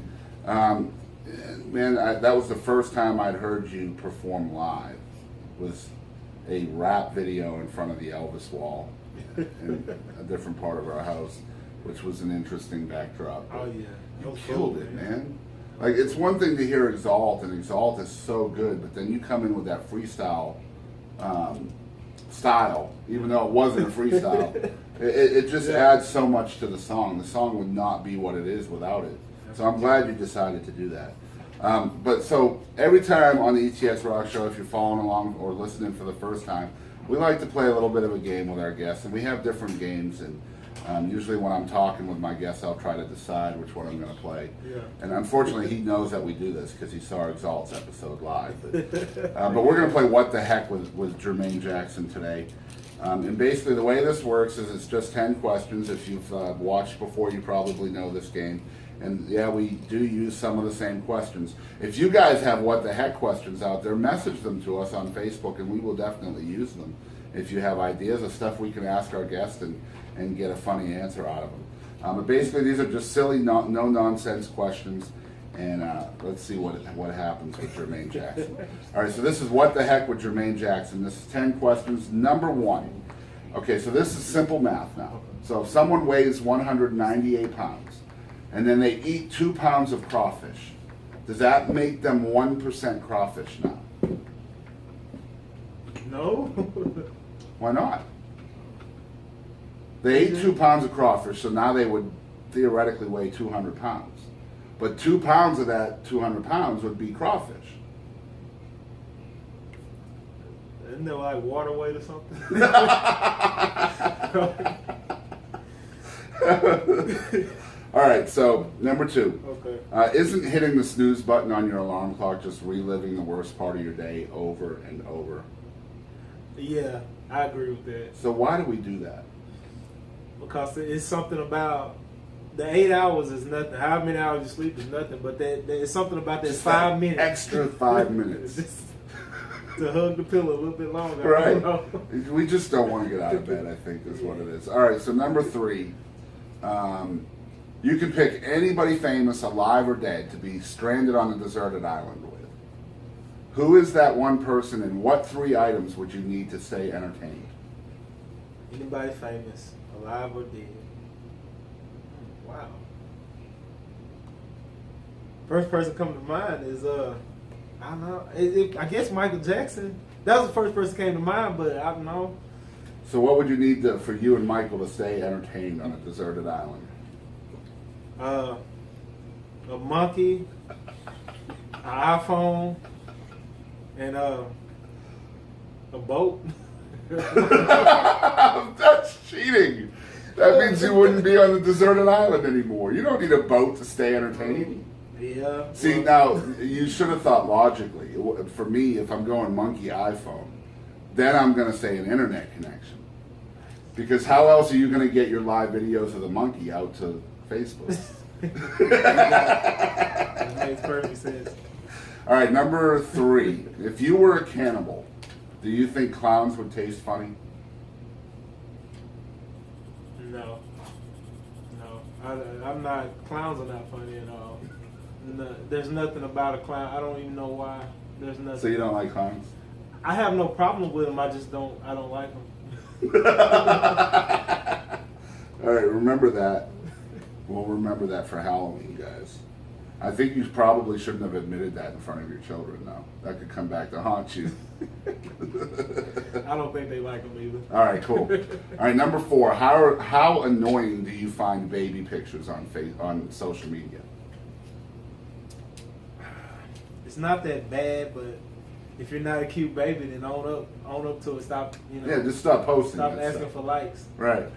Speaker 11: Man, that was the first time I'd heard you perform live, was a rap video in front of the Elvis wall in a different part of our house, which was an interesting backdrop.
Speaker 12: Oh, yeah.
Speaker 11: You killed it, man. Like, it's one thing to hear Exalt, and Exalt is so good, but then you come in with that freestyle style, even though it wasn't a freestyle. It just adds so much to the song. The song would not be what it is without it. So I'm glad you decided to do that. But so every time on the ETX ROCKS Show, if you're following along or listening for the first time, we like to play a little bit of a game with our guests, and we have different games. And usually when I'm talking with my guests, I'll try to decide which one I'm going to play.
Speaker 12: Yeah.
Speaker 11: And unfortunately, he knows that we do this because he saw Exalt's episode live. But we're going to play What the Heck with Jermaine Jackson today. And basically the way this works is it's just 10 questions. If you've watched before, you probably know this game. And yeah, we do use some of the same questions. If you guys have what the heck questions out there, message them to us on Facebook and we will definitely use them. If you have ideas of stuff we can ask our guests and get a funny answer out of them. But basically these are just silly, no-nonsense questions. And let's see what happens with Jermaine Jackson. All right, so this is What the Heck with Jermaine Jackson. This is 10 questions. Number 1. Okay, so this is simple math now. So if someone weighs 198 pounds, and then they eat 2 pounds of crawfish, does that make them 1% crawfish now?
Speaker 12: No.
Speaker 11: Why not? They ate 2 pounds of crawfish, so now they would theoretically weigh 200 pounds. But 2 pounds of that 200 pounds would be crawfish.
Speaker 12: Isn't there like water weight or something?
Speaker 11: All right, so number 2.
Speaker 12: Okay.
Speaker 11: Isn't hitting the snooze button on your alarm clock just reliving the worst part of your day over and over?
Speaker 12: Yeah, I agree with that.
Speaker 11: So why do we do that?
Speaker 12: Because it's something about the 8 hours is nothing. How many hours you sleep is nothing, but it's something about that
Speaker 11: Just
Speaker 12: 5 minutes.
Speaker 11: Extra 5 minutes.
Speaker 12: Just to hug the pillow a little bit longer.
Speaker 11: Right. We just don't want to get out of bed, I think is what it is. All right, so number 3. You can pick anybody famous, alive or dead, to be stranded on a deserted island with. Who is that one person, and what 3 items would you need to stay entertained?
Speaker 12: Anybody famous, alive or dead? Wow. First person come to mind is I don't know. I guess Michael Jackson. That was the first person came to mind, but I don't know.
Speaker 11: So what would you need for you and Michael to stay entertained on a deserted island?
Speaker 12: A monkey, an iPhone, and a boat.
Speaker 11: That's cheating. That means you wouldn't be on the deserted island anymore. You don't need a boat to stay entertained.
Speaker 12: Yeah.
Speaker 11: See, now, you should have thought logically. For me, if I'm going monkey iPhone, then I'm going to say an internet connection. Because how else are you going to get your live videos of the monkey out to Facebook?
Speaker 12: That makes perfect sense.
Speaker 11: All right, number 3. If you were a cannibal, do you think clowns would taste funny?
Speaker 12: No. I'm not. Clowns are not funny at all. No, there's nothing about a clown. I don't even know why. There's nothing.
Speaker 11: So you don't like clowns?
Speaker 12: I have no problem with them. I don't like them.
Speaker 11: All right, remember that. We'll remember that for Halloween, guys. I think you probably shouldn't have admitted that in front of your children, though. That could come back to haunt you.
Speaker 12: I don't think they like them either.
Speaker 11: All right, cool. All right, number 4. How annoying do you find baby pictures on social media?
Speaker 12: It's not that bad, but if you're not a cute baby, then own up to it. Stop,
Speaker 11: Yeah, just stop posting.
Speaker 12: Stop
Speaker 11: that
Speaker 12: asking
Speaker 11: stuff.
Speaker 12: for likes.
Speaker 11: Right.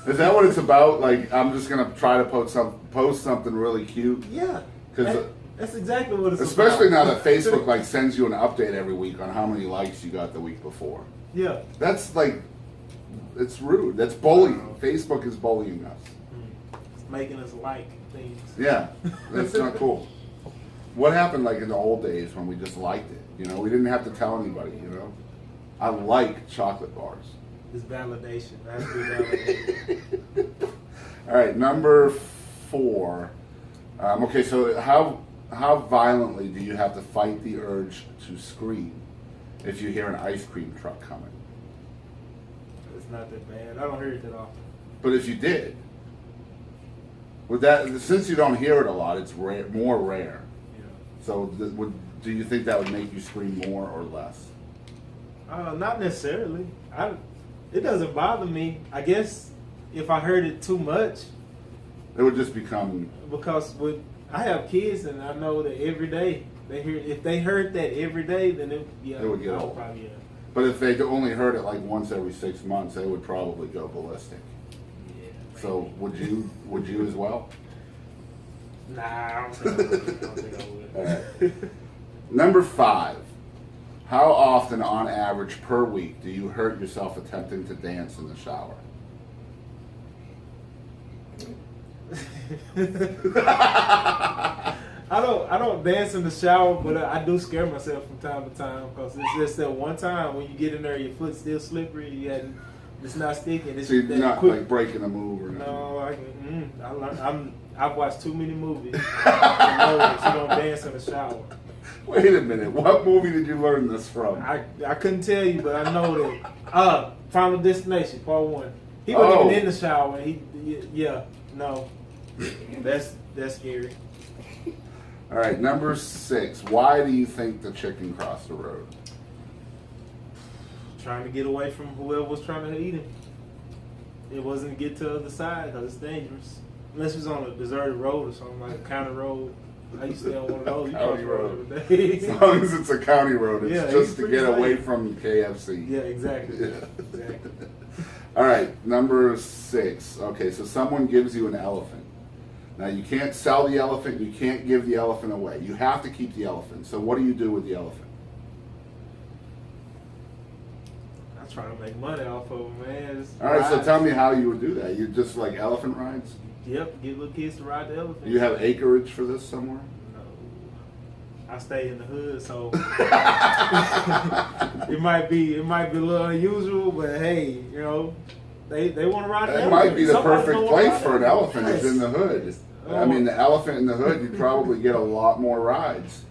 Speaker 11: Is that what it's about? Like, I'm just gonna try to post something really cute.
Speaker 12: Yeah.
Speaker 11: Because
Speaker 12: that's exactly what it's
Speaker 11: especially
Speaker 12: about.
Speaker 11: now that Facebook like sends you an update every week on how many likes you got the week before.
Speaker 12: Yeah.
Speaker 11: That's like, it's rude. That's bullying. Facebook is bullying us.
Speaker 12: It's making us like things.
Speaker 11: Yeah, that's not cool. What happened like in the old days when we just liked it? You know, we didn't have to tell anybody. You know, I like chocolate bars.
Speaker 12: It's validation. That's validation.
Speaker 11: All right, number 4. Okay, so how violently do you have to fight the urge to scream if you hear an ice cream truck coming?
Speaker 12: It's not that bad. I don't hear it that often.
Speaker 11: But if you did, would that, since you don't hear it a lot, it's more rare.
Speaker 12: Yeah.
Speaker 11: So do you think that would make you scream more or less?
Speaker 12: Not necessarily. It doesn't bother me. I guess if I heard it too much,
Speaker 11: it would just become,
Speaker 12: because I have kids and I know that every day if they heard that every day, then it
Speaker 11: would get old.
Speaker 12: Probably, yeah.
Speaker 11: But if they only heard it like once every 6 months, they would probably go ballistic.
Speaker 12: Yeah.
Speaker 11: So would you as well?
Speaker 12: Nah, I don't think I would.
Speaker 11: All right. Number 5. How often, on average, per week, do you hurt yourself attempting to dance in the shower?
Speaker 12: I don't dance in the shower, but I do scare myself from time to time, because it's just that one time when you get in there, your foot's still slippery, it's not sticking. It's
Speaker 11: So you're not
Speaker 12: quick.
Speaker 11: like breaking a move or nothing?
Speaker 12: No, I've watched too many movies to know that you don't dance in the shower.
Speaker 11: Wait a minute. What movie did you learn this from?
Speaker 12: I couldn't tell you, but I know that. Final Destination, Part 1. He wasn't even in the shower. That's scary.
Speaker 11: All right, number 6. Why do you think the chicken crossed the road?
Speaker 12: Trying to get away from whoever was trying to eat him. it wasn't get to the other side because it's dangerous. Unless it was on a deserted road or something, like a county road. I used to stay on one of those. You
Speaker 11: County
Speaker 12: cross
Speaker 11: road.
Speaker 12: road every day.
Speaker 11: As long as it's a county road, it's
Speaker 12: Yeah,
Speaker 11: just to
Speaker 12: pretty
Speaker 11: get
Speaker 12: safe.
Speaker 11: away from KFC.
Speaker 12: Yeah, exactly.
Speaker 11: Yeah.
Speaker 12: Exactly.
Speaker 11: All right, number 6. Okay, so someone gives you an elephant. Now you can't sell the elephant, you can't give the elephant away. You have to keep the elephant. So what do you do with the elephant?
Speaker 12: I'm trying to make money off of them, man. Just
Speaker 11: All right, so
Speaker 12: ride.
Speaker 11: tell me how you would do that. You just like elephant rides?
Speaker 12: Yep, get little kids to ride the elephant.
Speaker 11: Do you have acreage for this somewhere?
Speaker 12: I stay in the hood, so it might be a little unusual, but hey, you know, they want to ride the
Speaker 11: It
Speaker 12: elephant.
Speaker 11: might be the
Speaker 12: Somebody
Speaker 11: perfect
Speaker 12: don't wanna
Speaker 11: place
Speaker 12: ride
Speaker 11: for an
Speaker 12: the
Speaker 11: elephant is in the hood. I mean, the elephant in the hood, you'd probably get a lot more rides.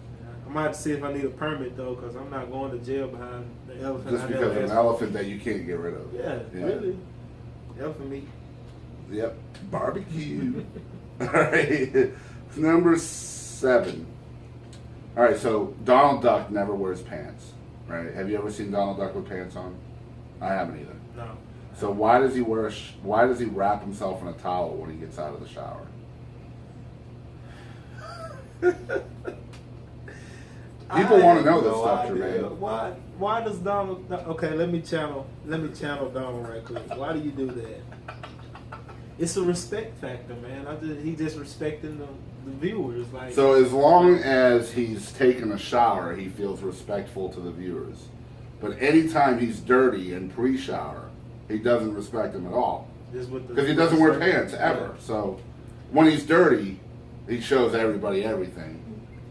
Speaker 12: I might have to see if I need a permit though, because I'm not going to jail behind the elephant.
Speaker 11: Just
Speaker 12: I
Speaker 11: because
Speaker 12: never
Speaker 11: of an
Speaker 12: asked
Speaker 11: elephant that you can't get rid of.
Speaker 12: for. Yeah, really. Elephant meat.
Speaker 11: Yep, barbecue. All right, number 7. All right, so Donald Duck never wears pants, right? Have you ever seen Donald Duck with pants on? I haven't either.
Speaker 12: No.
Speaker 11: So why does he why does he wrap himself in a towel when he gets out of the shower? People want to know this stuff, Jermaine.
Speaker 12: Why does Donald? Okay, let me channel Donald right quick. Why do you do that? It's a respect factor, man. He just respecting the viewers. Like,
Speaker 11: So as long as he's taking a shower, he feels respectful to the viewers. But anytime he's dirty and pre-shower, he doesn't respect them at all. Because he doesn't wear pants ever. So when he's dirty, he shows everybody everything.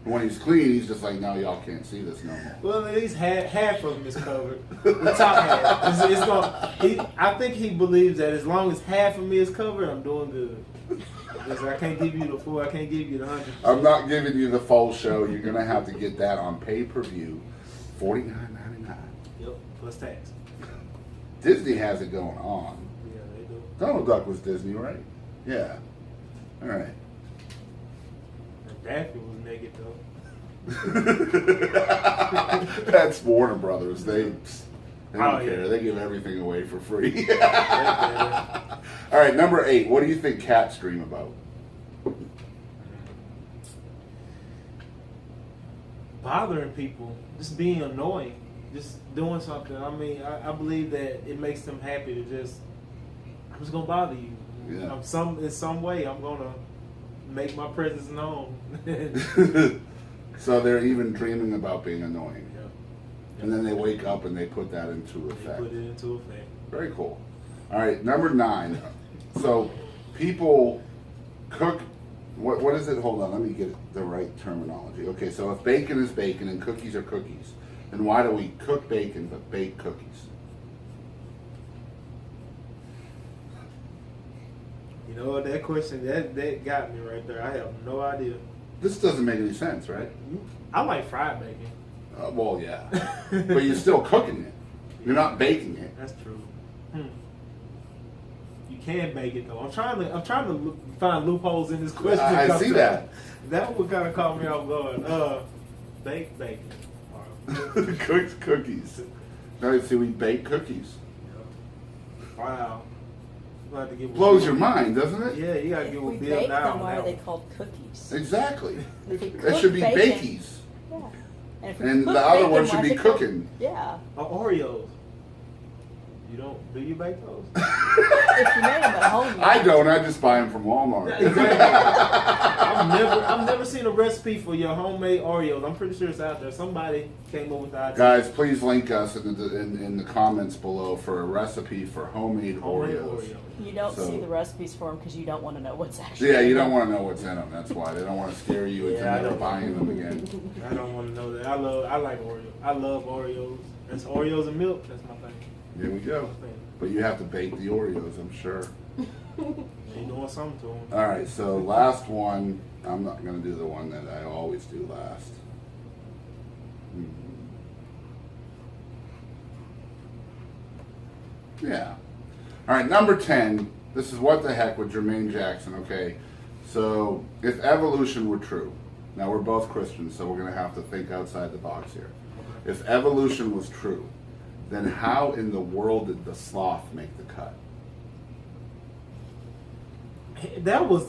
Speaker 11: And when he's clean, he's just like, no, y'all can't see this no more.
Speaker 12: well, at least half of him is covered. The top half. I think he believes that as long as half of me is covered, I'm doing good. Because I can't give you the full. I can't give you the 100%.
Speaker 11: I'm not giving you the full show. You're going to have to get that on pay-per-view, $49.99.
Speaker 12: Yep, plus tax.
Speaker 11: Disney has it going on.
Speaker 12: Yeah, they do.
Speaker 11: Donald Duck was Disney, right? Yeah. All right.
Speaker 12: And Daffy was naked though.
Speaker 11: That's Warner Brothers. They don't
Speaker 12: Oh,
Speaker 11: care.
Speaker 12: yeah.
Speaker 11: They give everything away for free. All right, number 8. What do you think cats dream about?
Speaker 12: Bothering people, just being annoying, just doing something. I mean, I believe that it makes them happy to just. I'm just gonna bother you.
Speaker 11: Yeah.
Speaker 12: In some way, I'm gonna make my presence known.
Speaker 11: So they're even dreaming about being annoying.
Speaker 12: Yeah.
Speaker 11: And then they wake up and they put that into effect.
Speaker 12: Put it into effect.
Speaker 11: Very cool. All right, number 9. So people cook. What is it? Hold on, let me get the right terminology. Okay, so if bacon is bacon and cookies are cookies, then why do we cook bacon but bake cookies?
Speaker 12: You know what? That question that got me right there. I have no idea.
Speaker 11: This doesn't make any sense, right?
Speaker 12: I like fried bacon.
Speaker 11: Well, yeah, but you're still cooking it. You're not baking it.
Speaker 12: That's true. You can bake it though. I'm trying to find loopholes in this question.
Speaker 11: I see that.
Speaker 12: That would kind of caught me off guard. Bake bacon.
Speaker 11: Cooked cookies. Now see, we bake cookies.
Speaker 12: Wow. We'll have to give
Speaker 11: Blows your mind, doesn't it?
Speaker 12: Yeah, you gotta give a
Speaker 3: We
Speaker 12: bill
Speaker 3: bake
Speaker 12: down.
Speaker 3: them, why
Speaker 12: now.
Speaker 3: are they called cookies?
Speaker 11: Exactly.
Speaker 3: If we
Speaker 11: It
Speaker 3: cook
Speaker 11: should be
Speaker 3: bacon-
Speaker 11: bakies.
Speaker 3: Yeah. And, if we
Speaker 11: And
Speaker 3: cook
Speaker 11: the other
Speaker 3: bacon,
Speaker 11: one should
Speaker 3: why
Speaker 11: be
Speaker 3: is it called-
Speaker 11: cooking.
Speaker 3: Yeah.
Speaker 12: Oreos. Do you bake those?
Speaker 3: If you made them at home. you
Speaker 11: I
Speaker 3: have
Speaker 11: don't.
Speaker 3: to.
Speaker 11: I just buy them from Walmart.
Speaker 12: I've never seen a recipe for your homemade Oreos. I'm pretty sure it's out there. Somebody came up with the idea.
Speaker 11: Guys, please link us in the comments below for a recipe for homemade Oreos.
Speaker 3: You don't
Speaker 11: So-
Speaker 3: see the recipes for them because you don't want to know what's actually.
Speaker 11: Yeah, you
Speaker 3: in
Speaker 11: don't
Speaker 3: them.
Speaker 11: want to know what's in them. That's why they don't want to scare you into
Speaker 12: Yeah, I
Speaker 11: never
Speaker 12: don't-
Speaker 11: buying them again.
Speaker 12: I don't want to know that. I like Oreos. I love Oreos. That's Oreos and milk. That's my thing.
Speaker 11: There we go. But you have to bake the Oreos, I'm sure.
Speaker 12: You doing something to them.
Speaker 11: All right, so last one. I'm not going to do the one that I always do last. Yeah. All right, number 10. This is What the Heck with Jermaine Jackson, okay? So, if evolution were true, now we're both Christians, so we're going to have to think outside the box here. If evolution was true, then how in the world did the sloth make the cut?
Speaker 12: That was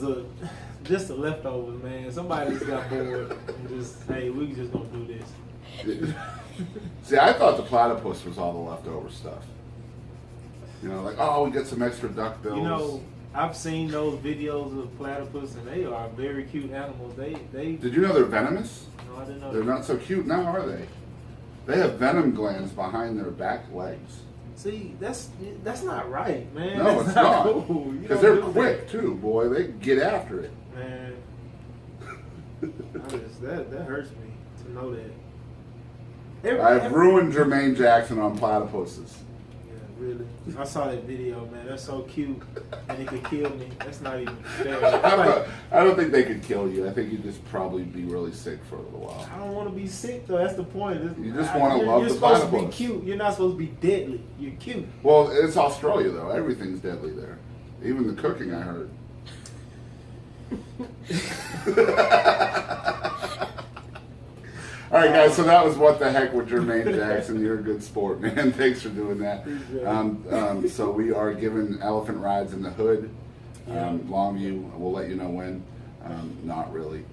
Speaker 12: just the leftovers, man. Somebody just got bored and just, hey, we just gonna do this.
Speaker 11: See, I thought the platypus was all the leftover stuff. You know, like, oh, we get some extra duck bills.
Speaker 12: You know, I've seen those videos of platypus, and they are very cute animals. They.
Speaker 11: Did you know they're venomous?
Speaker 12: No, I didn't know.
Speaker 11: They're not so cute now, are they? They have venom glands behind their back legs.
Speaker 12: See, that's not right, man.
Speaker 11: No,
Speaker 12: that's
Speaker 11: it's not.
Speaker 12: Cool.
Speaker 11: Because they're quick too, boy. They get after it.
Speaker 12: Man, that hurts me to know that.
Speaker 11: I've ruined Jermaine Jackson on platypuses.
Speaker 12: Yeah, really. I saw that video, man. That's so cute, and it could kill me. That's not even fair.
Speaker 11: I don't think they could kill you. I think you'd just probably be really sick for a little while.
Speaker 12: I don't want to be sick though. That's the point.
Speaker 11: You just want to love the platypus.
Speaker 12: You're supposed to be cute. You're not supposed to be deadly. You're cute.
Speaker 11: Well, it's Australia though. Everything's deadly there. Even the cooking, I heard. All right, guys. So that was What the Heck with Jermaine Jackson. You're a good sport, man. Thanks for doing that. So we are giving elephant rides in the hood, Longview. We'll let you know when. Not really.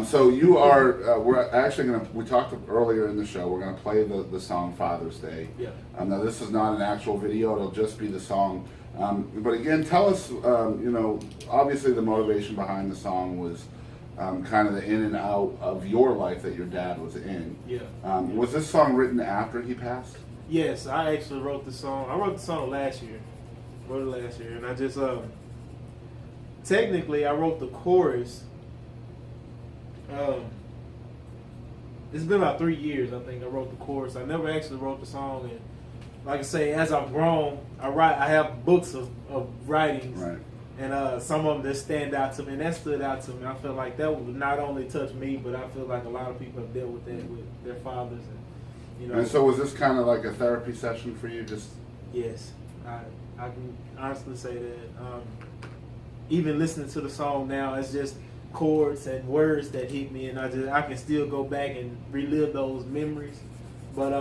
Speaker 11: So you are. We're actually gonna. We talked earlier in the show. We're gonna play the song Father's Day.
Speaker 12: Yeah.
Speaker 11: Now this is not an actual video. It'll just be the song. But again, tell us. You know, obviously the motivation behind the song was. Kind of the in and out of your life that your dad was in.
Speaker 12: Yeah.
Speaker 11: Was this song written after he passed?
Speaker 12: Yes, I actually wrote the song. I wrote the song last year. And I just technically I wrote the chorus. It's been about 3 years, I think. I wrote the chorus. I never actually wrote the song, and like I say, as I've grown, I have books of writings.
Speaker 11: Right.
Speaker 12: And some of them that stand out to me, and that stood out to me. I feel like that would not only touch me, but I feel like a lot of people have dealt with that with their fathers. And, you know.
Speaker 11: And so was this kind of like a therapy session for you? Just
Speaker 12: yes, I can honestly say that. Even listening to the song now, it's just chords and words that hit me, and I can still go back and relive those memories. But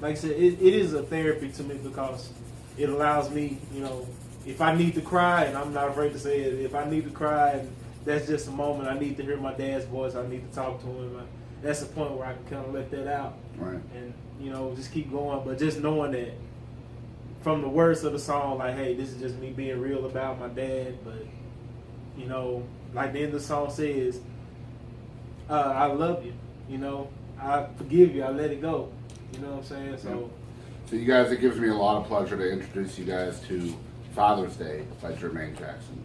Speaker 12: like I said, it is a therapy to me because it allows me, you know. If I need to cry, and I'm not afraid to say it, if I need to cry, and that's just a moment, I need to hear my dad's voice, I need to talk to him, that's the point where I can kind of let that out.
Speaker 11: Right.
Speaker 12: And, you know, just keep going. But just knowing that from the words of the song, like, hey, this is just me being real about my dad. But, you know, like the end of the song says, I love you. You know, I forgive you. I let it go. You know what I'm saying? So
Speaker 11: you guys, it gives me a lot of pleasure to introduce you guys to Father's Day by Jermaine Jackson.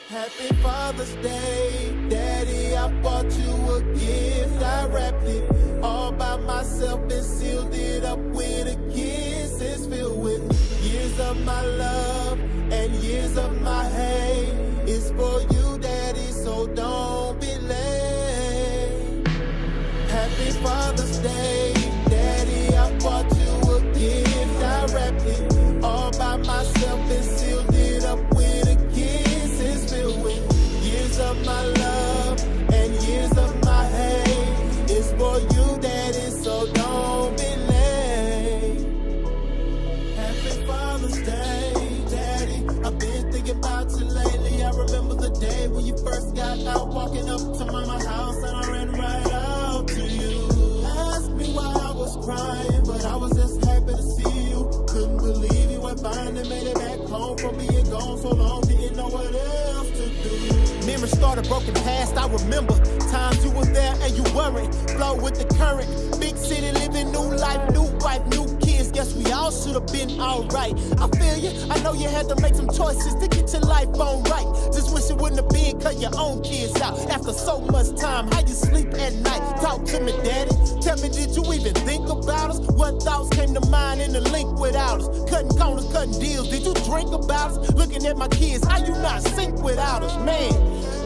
Speaker 13: Happy Father's Day, Daddy, I bought you a gift. I wrapped it all by myself and sealed it up with a kiss. It's filled with years of my love and years of my hate. It's for you, Daddy, so don't be late. Happy Father's Day, Daddy, I bought you a gift. I wrapped it all by myself and sealed it up with a kiss. It's filled with years of my love and years of my hate. It's for you, Daddy, so don't be late. Happy Father's Day, Daddy. I've been thinking about you lately. I remember the day when you first got out, walking up to Mama's house, and I ran right out to you. Asked me why I was crying, but I was just happy to see you. Couldn't believe you went fine and made it back home from being gone so long. Didn't know what else to do. Memories started broken past. I remember times you were there and you weren't. Flow with the current. Big city living, new life, new wife, new kids. Guess we all should have been alright. I feel you. I know you had to make some choices to get your life on right. Just wish it wouldn't have been cut your own kids out. After so much time, how you sleep at night? Talk to me, Daddy. Tell me, did you even think about us? What thoughts came to mind in the link without us? Cutting corners, cutting deals. Did you drink about us? Looking at my kids, how you not sync without us? Man,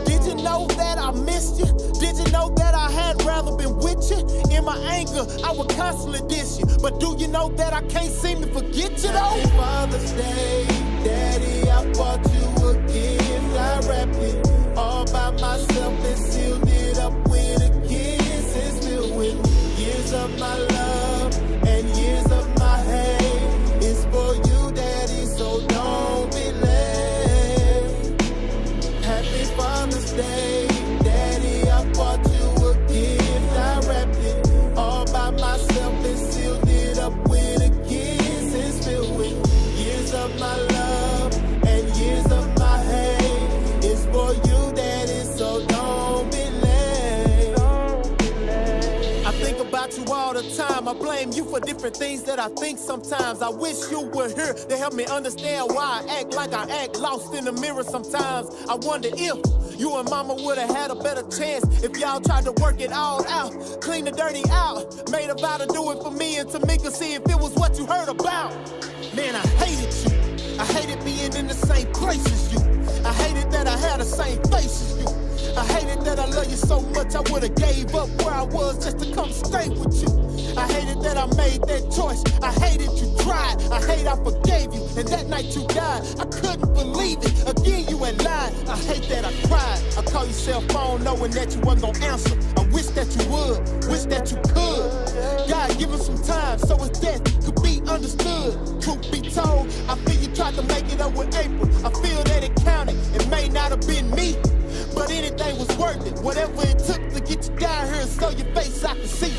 Speaker 13: did you you know that I missed you? Did you know that I had rather been with you? In my anger, I would constantly diss you. But do you know that I can't seem to forget you though? Happy Father's Day, Daddy, I bought you a gift. I wrapped it all by myself and sealed it up with a kiss. It's filled with years of my love and years of my hate. It's for you, Daddy, so don't be late. Happy Father's Day, Daddy, I bought you a gift. I wrapped it all by myself and sealed it up with a kiss. It's filled with years of my love and years of my hate. It's for you, Daddy, so don't be late. I think about you all the time. I blame you for different things that I think sometimes. I wish you were here to help me understand why I act like I act, lost in the mirror sometimes. I wonder if you and Mama would have had a better chance if y'all tried to work it all out, clean the dirty out, made a vow to do it for me and Tamika, see if it was what you heard about. Man, I hated you. I hated being in the same place as you. I hated that I had the same face as you. I hated that I love you so much I would've gave up where I was just to come stay with you. I hated that I made that choice. I hated you tried. I hate I forgave you. And that night you died, I couldn't believe it. Again you had lied. I hate that I cried. I call your cell phone knowing that you wasn't gonna answer. I wish that you would, wish that you could. God, give us some time so his death could be understood. Truth be told, I feel you tried to make it up with April. I feel that it counted. It may not have been me, but anything was worth it. Whatever it took to get you down here and show your face I can see.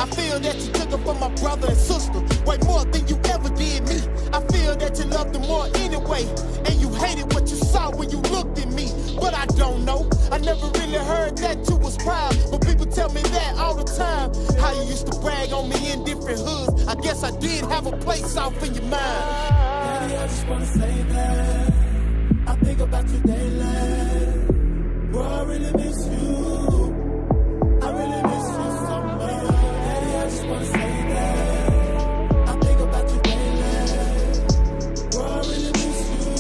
Speaker 13: I feel that you took it from my brother and sister way more than you ever did me. I feel that you loved them more anyway, and you hated what you saw when you looked at me. But I don't know, I never really heard that you was proud. But people tell me that all the time, how you used to brag on me in different hoods. I guess I did have a place off in your mind. Daddy, I just wanna say that I think about you daily. Bro, I really miss you. I really miss you so much. Daddy, I just wanna say that I think about you daily. Bro, I really miss you.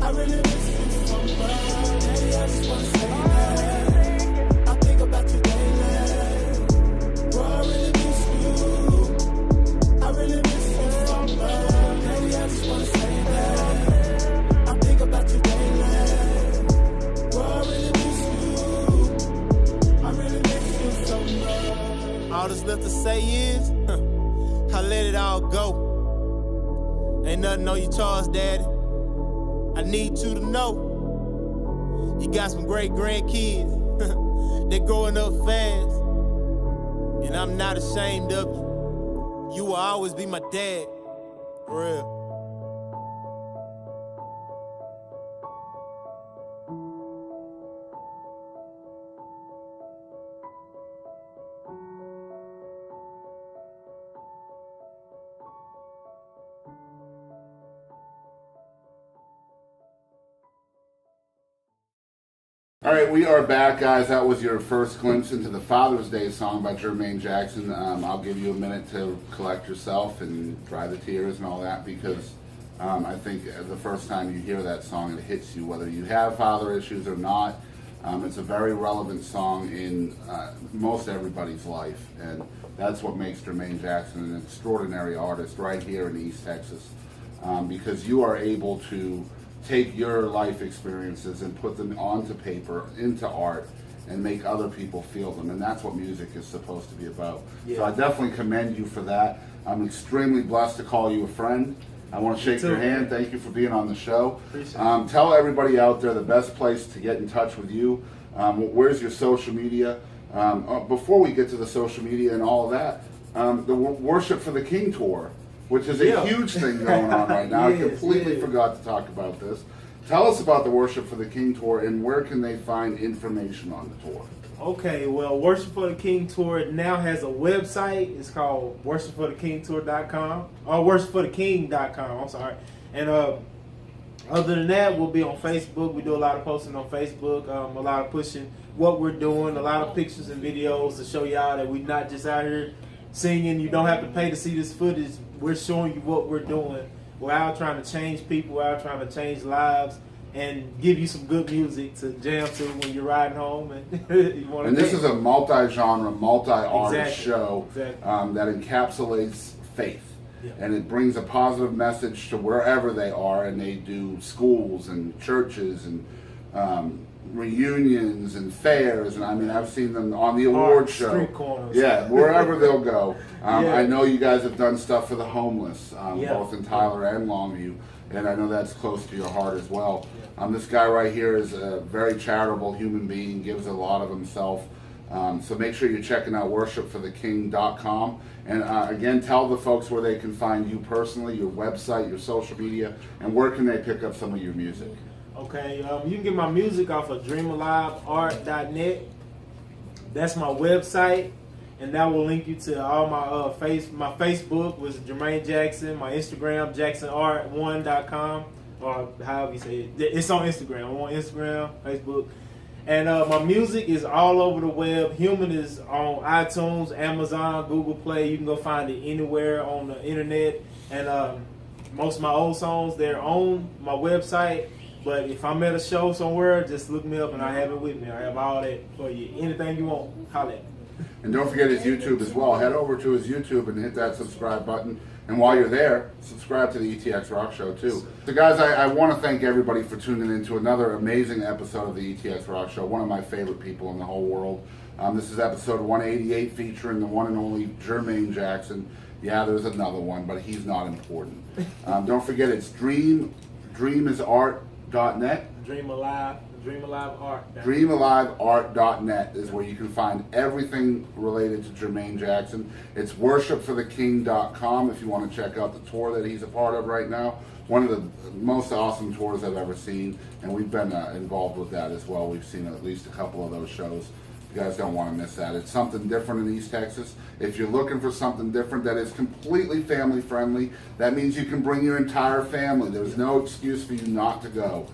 Speaker 13: I really miss you so much. Daddy, I just wanna say that I think about you daily. Bro, I really miss you. I really miss you so much. Daddy, I just wanna say that I think about you daily. All that's left to say is, I let it all go. Ain't nothing on your charge, Daddy. I need you to know you got some great grandkids. They're growing up fast, and I'm not ashamed of you. You will always be my dad, for real.
Speaker 11: All right, we are back, guys. That was your first glimpse into the Father's Day song by Jermaine Jackson. I'll give you a minute to collect yourself and dry the tears and all that, because I think the first time you hear that song, it hits you, whether you have father issues or not. It's a very relevant song in most everybody's life, and that's what makes Jermaine Jackson an extraordinary artist right here in East Texas, because you are able to take your life experiences and put them onto paper, into art, and make other people feel them. And that's what music is supposed to be about. Yeah. So I definitely commend you for that. I'm extremely blessed to call you a friend. I want to shake your hand. Thank you for being on the show. Tell everybody out there the best place to get in touch with you. Where's your social media? Before we get to the social media and all of that, the Worship for the King tour, which is a huge thing going on right now. I completely forgot to talk about this. Tell us about the Worship for the King tour, and where can they find information on the tour?
Speaker 12: Okay, well, Worship for the King tour now has a website. It's called worshipforthekingtour.com, or worshipfortheking.com, I'm sorry. And other than that, we'll be on Facebook. We do a lot of posting on Facebook, a lot of pushing what we're doing, a lot of pictures and videos to show y'all that we're not just out here singing. You don't have to pay to see this footage. We're showing you what we're doing. We're out trying to change people. We're out trying to change lives. and give you some good music to jam to when you're riding home. And you want
Speaker 11: And this is a multi-genre, multi-artist
Speaker 12: Exactly.
Speaker 11: show
Speaker 12: Exactly.
Speaker 11: that encapsulates faith.
Speaker 12: Yeah.
Speaker 11: And it brings a positive message to wherever they are, and they do schools and churches and reunions and fairs, and I mean I've seen them on the award show.
Speaker 12: Street corners.
Speaker 11: Yeah, wherever they'll go.
Speaker 12: Yeah.
Speaker 11: I know you guys have done stuff for the homeless,
Speaker 12: Yeah.
Speaker 11: both in Tyler and Longview, and I know that's close to your heart as well. This guy right here is a very charitable human being, gives a lot of himself. So make sure you're checking out worshipfortheking.com. And again, tell the folks where they can find you personally, your website, your social media, and where can they pick up some of your music.
Speaker 12: Okay, you can get my music off of dreamaliveart.net. That's my website, and that will link you to all my my Facebook was Jermaine Jackson, my Instagram jacksonart1.com, or however you say it. It's on Instagram. I'm on Instagram, Facebook, and my music is all over the web. Human is on iTunes, Amazon, Google Play. You can go find it anywhere on the internet, and most of my old songs they're on my website. But if I'm at a show somewhere, just look me up and I have it with me. I have all that for you. Anything you want, holla at me.
Speaker 11: And don't forget his YouTube as well. Head over to his YouTube and hit that subscribe button. And while you're there, subscribe to the ETX Rock Show too. So guys, I want to thank everybody for tuning in to another amazing episode of the ETX Rock Show. One of my favorite people in the whole world. This is episode 188 featuring the one and only Jermaine Jackson. Yeah, there's another one, but he's not important. Don't forget it's dreamisart.net. Dreamaliveart.net is where you can find everything related to Jermaine Jackson. It's worshipfortheking.com if you want to check out the tour that he's a part of right now. One of the most awesome tours I've ever seen, and we've been involved with that as well. We've seen at least a couple of those shows. You guys don't want to miss that. It's something different in East Texas. If you're looking for something different that is completely family friendly, that means you can bring your entire family. There's no excuse for you not to go.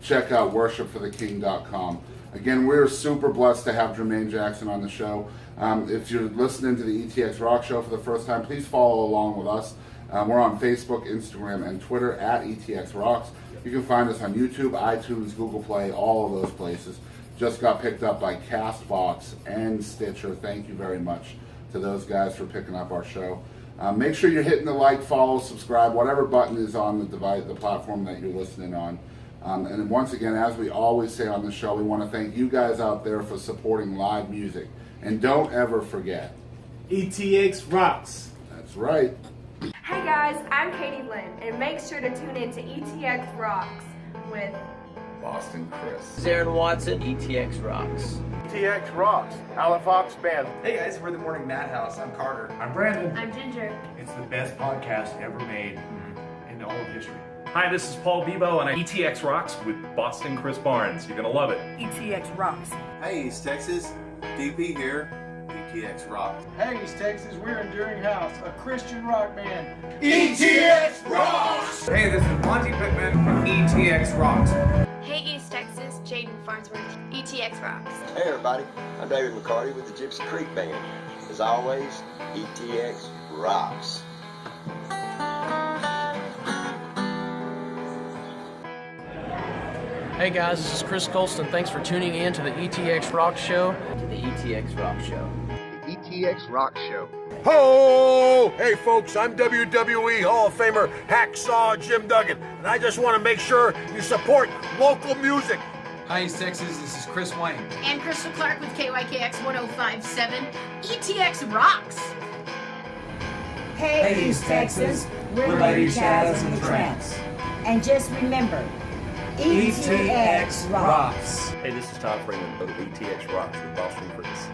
Speaker 11: Check out worshipfortheking.com. Again, we're super blessed to have Jermaine Jackson on the show. If you're listening to the ETX Rock Show for the first time, please follow along with us. We're on Facebook, Instagram, and Twitter at ETX Rocks. You can find us on YouTube, iTunes, Google Play, all of those places. Just got picked up by Castbox and Stitcher. Thank you very much to those guys for picking up our show. Make sure you're hitting the like, follow, subscribe, whatever button is on the device, the platform that you're listening on. And once again, as we always say on the show, we want to thank you guys out there for supporting live music. And don't ever forget,
Speaker 12: ETX rocks.
Speaker 11: That's right.
Speaker 18: Hey guys, I'm Katie Lynn, and make sure to tune in to ETX Rocks with
Speaker 11: Boston Chris.
Speaker 9: Aaron Watson, ETX Rocks.
Speaker 19: ETX Rocks, Alan Fox Band.
Speaker 20: Hey guys, we're the Morning Madhouse. I'm Carter.
Speaker 19: I'm Brandon.
Speaker 18: I'm Ginger.
Speaker 19: It's the best podcast ever made in all of history.
Speaker 21: Hi, this is Paul Bebo, and I ETX Rocks with Boston Chris Barnes. You're gonna love it.
Speaker 22: ETX Rocks.
Speaker 23: Hey, East Texas, DP here. ETX Rocks.
Speaker 17: Hey, East Texas, we're Enduring House, a Christian rock band.
Speaker 19: ETX Rocks!
Speaker 20: Hey, this is Monty Pittman from ETX Rocks.
Speaker 18: Hey East Texas, Jaden Farnsworth, ETX Rocks.
Speaker 24: Hey everybody, I'm David McCarty with the Gypsy Creek Band. As always, ETX rocks.
Speaker 25: Hey guys, this is Chris Colston. Thanks for tuning in to the ETX ROCKS Show.
Speaker 9: To the ETX Rock Show.
Speaker 24: The ETX ROCKS Show.
Speaker 19: Ho! Hey folks, I'm WWE Hall of Famer Hacksaw Jim Duggan, and I just want to make sure you support local music.
Speaker 20: Hi, East Texas, this is Chris Wayne.
Speaker 22: And Crystal Clark with KYKX 1057. ETX Rocks.
Speaker 26: Hey, East Texas, we're Lady Chaz and the Tramps. And just remember, ETX rocks.
Speaker 15: Hey, this is Tom Freeman of ETX Rocks with Boston Chris.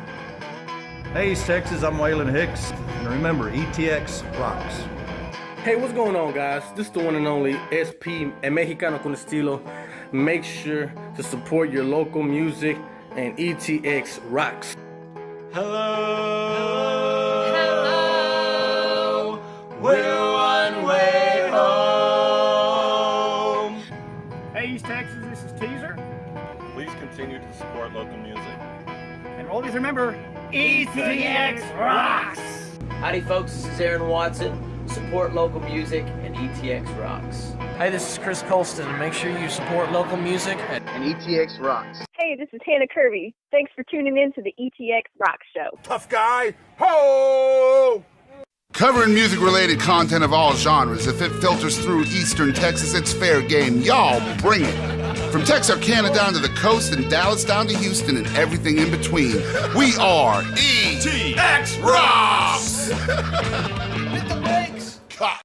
Speaker 4: Hey, East Texas, I'm Waylon Hicks. And remember, ETX rocks.
Speaker 27: Hey, what's going on, guys? This is the one and only SP and Mexicano con Estilo. Make sure to support your local music, and ETX rocks.
Speaker 13: Hello, we're one way home.
Speaker 17: Hey, East Texas, this is Teaser.
Speaker 15: Please continue to support local music.
Speaker 17: And always remember, ETX rocks.
Speaker 9: Howdy folks, this is Aaron Watson. Support local music and ETX Rocks.
Speaker 25: Hey, this is Chris Colston, and make sure you support local music
Speaker 1: and ETX Rocks.
Speaker 2: Hey, this is Hannah Kirby. Thanks for tuning in to the ETX ROCKS Show.
Speaker 19: Tough guy, ho!
Speaker 11: Covering music-related content of all genres. If it filters through Eastern Texas, it's fair game. Y'all bring it. From Texarkana down to the coast and Dallas down to Houston and everything in between. We are ETX Rocks!